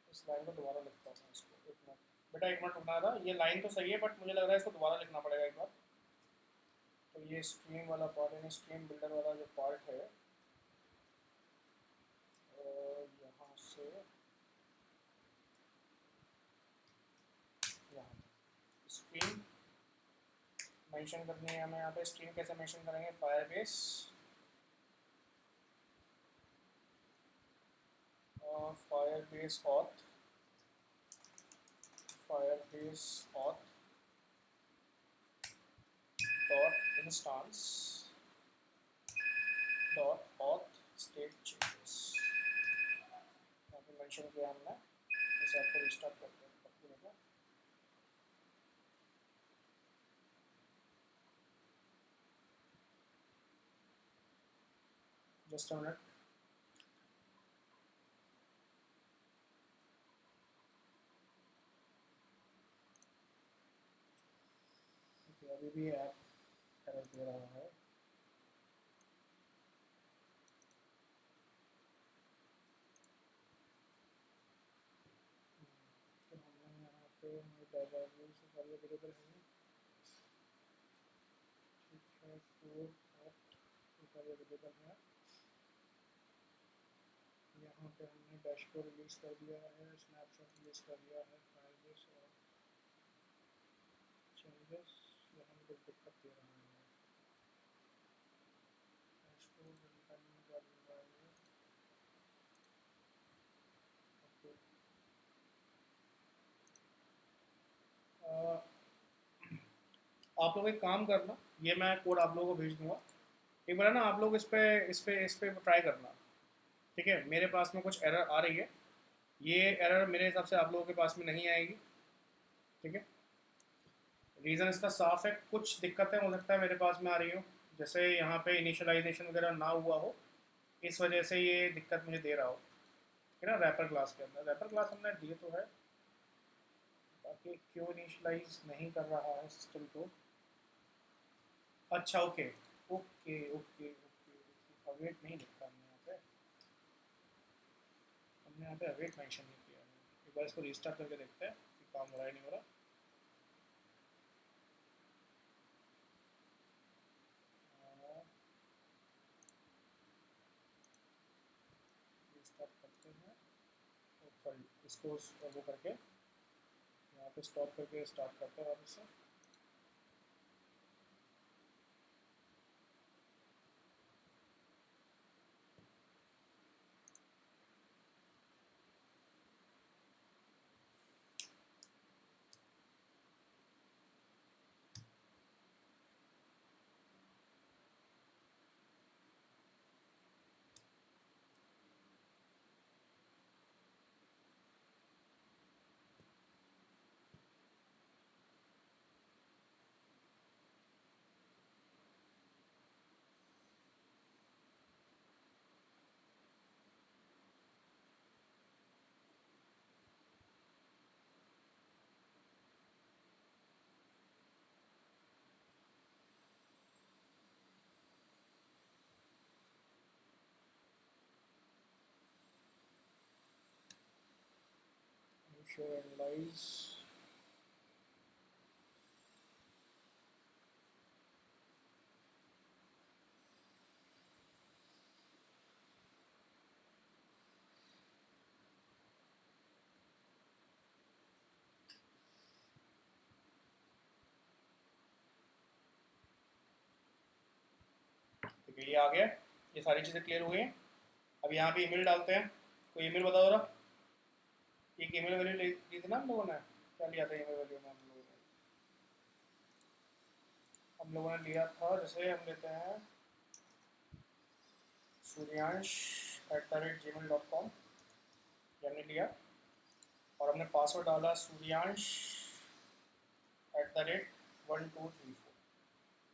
इस लाइन को दोबारा लिखता हूँ इसको, एक मिनट बेटा, एक मिनट रुकना था। ये लाइन तो सही है बट मुझे लग रहा है इसको दोबारा लिखना पड़ेगा एक बार। तो ये स्ट्रीम वाला पार्ट है, स्ट्रीम बिल्डर वाला जो पार्ट है, यहाँ से यहाँ स्ट्रीम मेंशन करनी है हमें। यहाँ पे स्ट्रीम कैसे मेंशन करेंगे, Firebase Firebase auth, Firebase auth dot instance dot auth state changes, यहाँ पे मेंशन किया हमने। इसे आपको रिस्टार्ट करते हैं तब देखो, जस्ट अ मिनट। अभी भी ऐप एरर दे रहा है। पे हमारे डायग्राम से सारी अवेलेबल हैं। ठीक है, फोर सारी अवेलेबल हैं। यहाँ पे हमने डैशबोर्ड रिलीज कर दिया है, स्नैपशॉट रिलीज कर दिया है, फाइल्स और चेंजेस। यहाँ पे कुछ दिक्कत दे रहा है, डैशबोर्ड निकालने का रहा है। ओके, आप लोग एक काम करना, ये मैं कोड आप लोगों को भेज दूंगा, एक बार ना आप लोग इस पे ट्राई करना। ठीक है, मेरे पास में कुछ एरर आ रही है, ये एरर मेरे हिसाब से आप लोगों के पास में नहीं आएगी। ठीक है, रीज़न इसका साफ है, कुछ दिक्कतें हो सकता है मेरे पास में आ रही हो, जैसे यहाँ पे इनिशियलाइजेशन वगैरह ना हुआ हो, इस वजह से ये दिक्कत मुझे दे रहा हो। है ना, रैपर क्लास के अंदर रैपर क्लास हमने दिए तो है, बाकी क्यों इनिशियलाइज नहीं कर रहा है सिस्टम को। अच्छा, okay okay okay okay, await नहीं लिखा हमने यहाँ पे, हमने यहाँ पे अवेट मेंशन नहीं किया है। एक बार इसको रिस्टार्ट करके देखते हैं कि काम हो रहा है नहीं हो रहा। रिस्टार्ट करते हैं, सॉरी इसको वो करके यहाँ पे स्टॉप करके स्टार्ट करते हैं वापस से। Show analyze, ठीक है ये आ गया, ये सारी चीज़ें क्लियर हुई हैं। अब यहाँ पे ईमेल डालते हैं, कोई ईमेल बताओ जरा, एक ईमेल वैल्यू ली थी ना हम लोगों ने, क्या लिया था ईमेल वैल्यू में हम लोगों ने लिया था, जैसे हम लेते हैं suryansh@gmail.com, ये हमने लिया, और हमने पासवर्ड डाला suryansh@1234।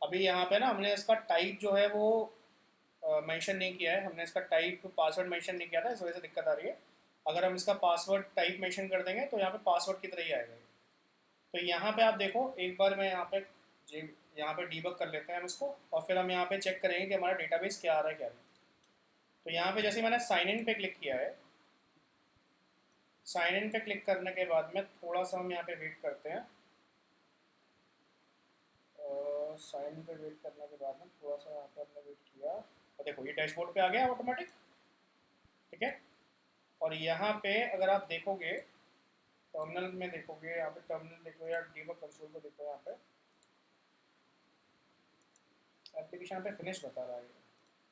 अभी यहाँ पे ना हमने इसका टाइप जो है वो मेंशन नहीं किया है, हमने इसका टाइप पासवर्ड मेंशन नहीं किया था, इस वजह से दिक्कत आ रही है। अगर हम इसका पासवर्ड टाइप मेंशन कर देंगे तो यहाँ पे पासवर्ड की तरह ही आएगा। तो यहाँ पे आप देखो, एक बार मैं यहाँ पे यहाँ पे डीबग कर लेते हैं हम इसको, और फिर हम यहाँ पे चेक करेंगे कि हमारा डेटाबेस क्या आ रहा है क्या नहीं। तो यहाँ पे जैसे मैंने साइन इन पे क्लिक किया है, साइन इन पे क्लिक करने के बाद में थोड़ा सा हम यहाँ पे वेट करते हैं, साइन इन पे वेट करने के बाद में थोड़ा सा यहाँ पे हमने वेट किया, और देखो ये डैशबोर्ड पे आ गया ऑटोमेटिक। ठीक है, और यहाँ पे अगर आप देखोगे टर्मिनल में, देखोगे यहाँ पे टर्मिनल देखो या डीबग कंसोल को देखो, यहाँ पे एप्लीकेशन यहाँ पे फिनिश बता रहा है।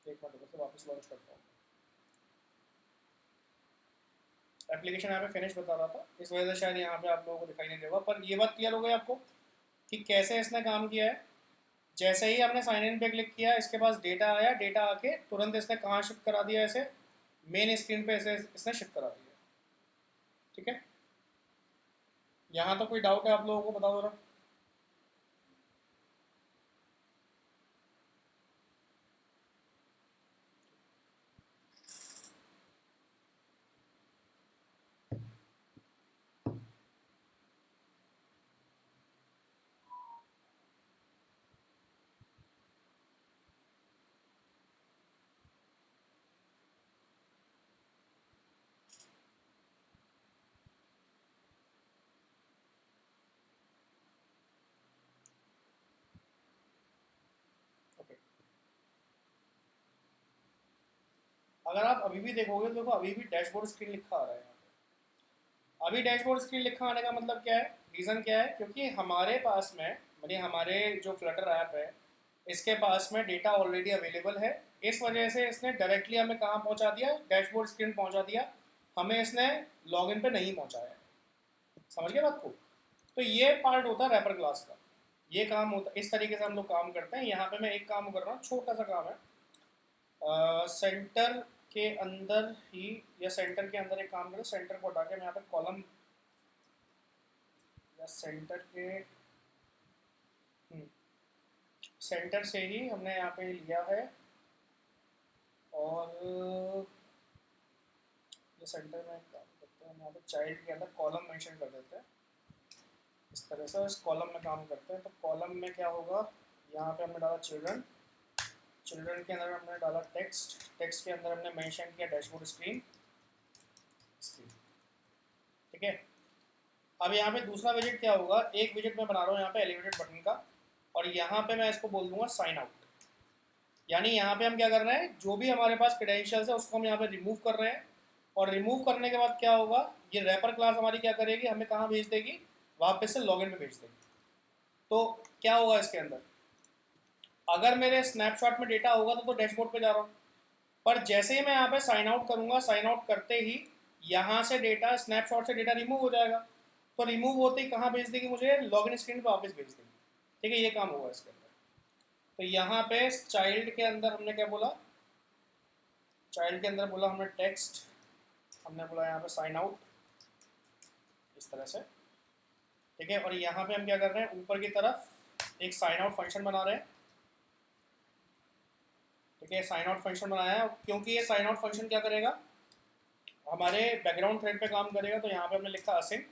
एक मिनट से वापस लॉन्च करता हूँ, एप्लीकेशन यहाँ पे फिनिश बता रहा था, इस वजह से शायद यहाँ पे आप लोगों को दिखाई नहीं देगा। पर ये बात क्लियर हो गई आपको कि कैसे इसने काम किया है। जैसे ही हमने साइन इन पे क्लिक किया, इसके पास डेटा आया, डेटा आके तुरंत इसने कहाँ शिफ्ट करा दिया, ऐसे मेन स्क्रीन पे इसे इसने शिफ्ट करा दिया। ठीक है, यहाँ तो कोई डाउट है आप लोगों को, बताओ जरा। अगर आप अभी भी देखोगे तो देखो अभी भी डैशबोर्ड स्क्रीन लिखा आ रहा है यहाँ पे। अभी डैशबोर्ड स्क्रीन लिखा आने का मतलब क्या है, रीज़न क्या है, क्योंकि हमारे पास में मतलब हमारे जो फ्लटर ऐप है इसके पास में डेटा ऑलरेडी अवेलेबल है। इस वजह से इसने डायरेक्टली हमें कहाँ पहुँचा दिया, डैशबोर्ड स्क्रीन पहुँचा दिया, हमें इसने लॉगिन पे नहीं पहुँचाया। समझ गए बात को? तो ये पार्ट होता है रैपर क्लास का, ये काम होता है, इस तरीके से हम लोग काम करते हैं। यहाँ पे मैं एक काम कर रहा हूँ, छोटा सा काम है। सेंटर के अंदर ही, या सेंटर के अंदर एक काम करो, सेंटर को हटा के मैं यहाँ पे कॉलम, या सेंटर के सेंटर से ही हमने यहाँ पे लिया है, और ये सेंटर में काम करते हैं, यहाँ पे चाइल्ड के अंदर कॉलम मेंशन कर देते हैं। इस तरह से इस कॉलम में काम करते हैं। तो कॉलम में क्या होगा, यहाँ पे हमने डाला चिल्ड्रन, चिल्ड्रन के अंदर हमने डाला टेक्स्ट, टेक्स्ट के अंदर हमने मेंशन किया डैशबोर्ड स्क्रीन, ठीक है। अब यहाँ पे दूसरा विजेट क्या होगा, एक विजेट मैं बना रहा हूँ यहाँ पे एलिवेटेड बटन का, और यहाँ पे मैं इसको बोल दूंगा साइन आउट। यानी यहाँ पे हम क्या कर रहे हैं, जो भी हमारे पास क्रेडेंशियल्स है उसको हम यहाँ पे रिमूव कर रहे हैं, और रिमूव करने के बाद क्या होगा, ये रैपर क्लास हमारी क्या करेगी, हमें कहाँ भेज देगी, वापस से लॉगिन पे भेज देगी। तो क्या होगा इसके अंदर, अगर मेरे स्नैपशॉट में डेटा होगा तो डैशबोर्ड पे जा रहा हूँ, पर जैसे ही मैं यहाँ पे साइन आउट करूँगा, साइन आउट करते ही यहाँ से डेटा, स्नैपशॉट से डेटा रिमूव हो जाएगा। तो रिमूव होते ही कहाँ भेज देगी, मुझे लॉगिन स्क्रीन पे वापस भेज देगी। ठीक है, ये काम होगा इसके अंदर। तो यहाँ पे चाइल्ड के अंदर हमने क्या बोला, चाइल्ड के अंदर बोला हमने टेक्स्ट, हमने बोला यहाँ पे साइन आउट, इस तरह से, ठीक है। और यहाँ पे हम क्या कर रहे हैं, ऊपर की तरफ एक साइन आउट फंक्शन बना रहे हैं, ठीक है। साइन आउट फंक्शन बनाया है, क्योंकि ये साइन आउट फंक्शन क्या करेगा, हमारे बैकग्राउंड थ्रेड पे काम करेगा। तो यहाँ पे हमने लिखा असिंक,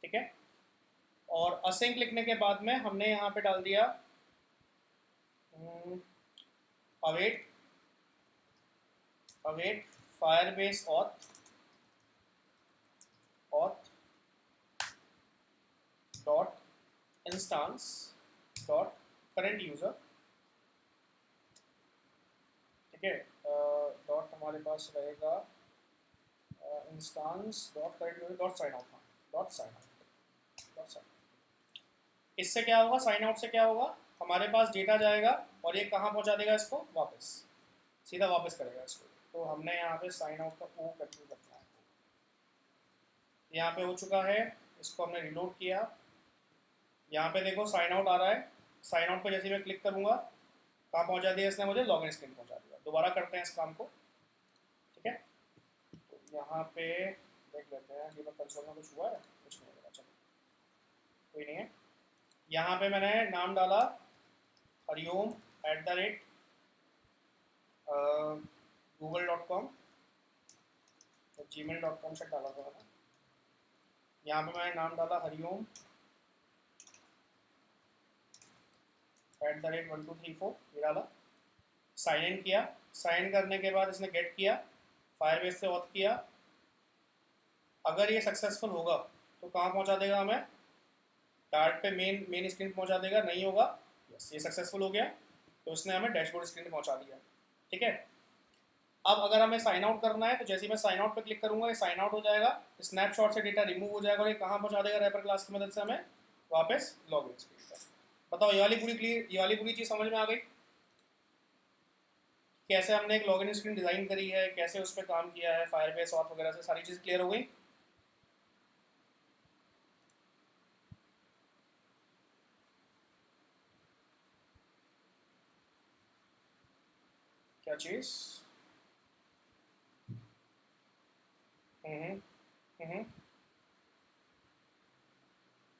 ठीक है। और असिंक लिखने के बाद में हमने यहाँ पे डाल दिया await, await Firebase auth, auth dot instance dot current user, ठीक है। डॉट हमारे पास रहेगा instance dot current user dot sign out, dot sign out, dot sign. इससे क्या होगा, साइन आउट से क्या होगा, हमारे पास डेटा जाएगा और ये कहाँ पहुँचा देगा, इसको वापस, सीधा वापस करेगा इसको। तो हमने यहाँ पे साइन आउट का ओ करके रखना है, यहाँ पे हो चुका है, इसको हमने रिलोड किया। यहाँ पे देखो साइन आउट आ रहा है, साइन आउट पे जैसे मैं क्लिक करूँगा, कहाँ पहुँचा दिया इसने मुझे, लॉगिन स्क्रीन पहुँचा दिया। दोबारा करते हैं इस काम को, ठीक है। तो यहाँ पे देख लेते हैं कि कंसोल में कुछ हुआ है, कुछ नहीं हुआ, चलो कोई नहीं है। यहाँ पे मैंने नाम डाला हरिओम @google.com, तो gmail.com से डाला था मैंने। यहाँ पे मैंने नाम डाला हरिओम @1234, ये डाला, साइन इन किया। साइन इन करने के बाद इसने गेट किया, फायरबेस से ऑथ किया। अगर ये सक्सेसफुल होगा तो कहाँ पहुँचा देगा हमें, डार्ट पे मेन स्क्रीन पहुँचा देगा। नहीं होगा, यस ये सक्सेसफुल हो गया, तो उसने हमें डैशबोर्ड स्क्रीन पहुँचा दिया, ठीक है। अब अगर हमें साइन आउट करना है, तो जैसे ही मैं साइन आउट पे क्लिक करूंगा, ये साइन आउट हो जाएगा, स्नैपशॉट से डेटा रिमूव हो जाएगा, और ये कहाँ पहुँचा देगा, रैपर क्लास की मदद से हमें वापस लॉगिन स्क्रीन पर। बताओ, ये वाली पूरी क्लियर, ये वाली पूरी चीज़ समझ में आ गई, कैसे हमने एक लॉगिन स्क्रीन डिज़ाइन करी है, कैसे उस पर काम किया है, फायरबेस ऑथ वगैरह से सारी चीज़ क्लियर हो गई। क्या चीज़? हम्म हम्म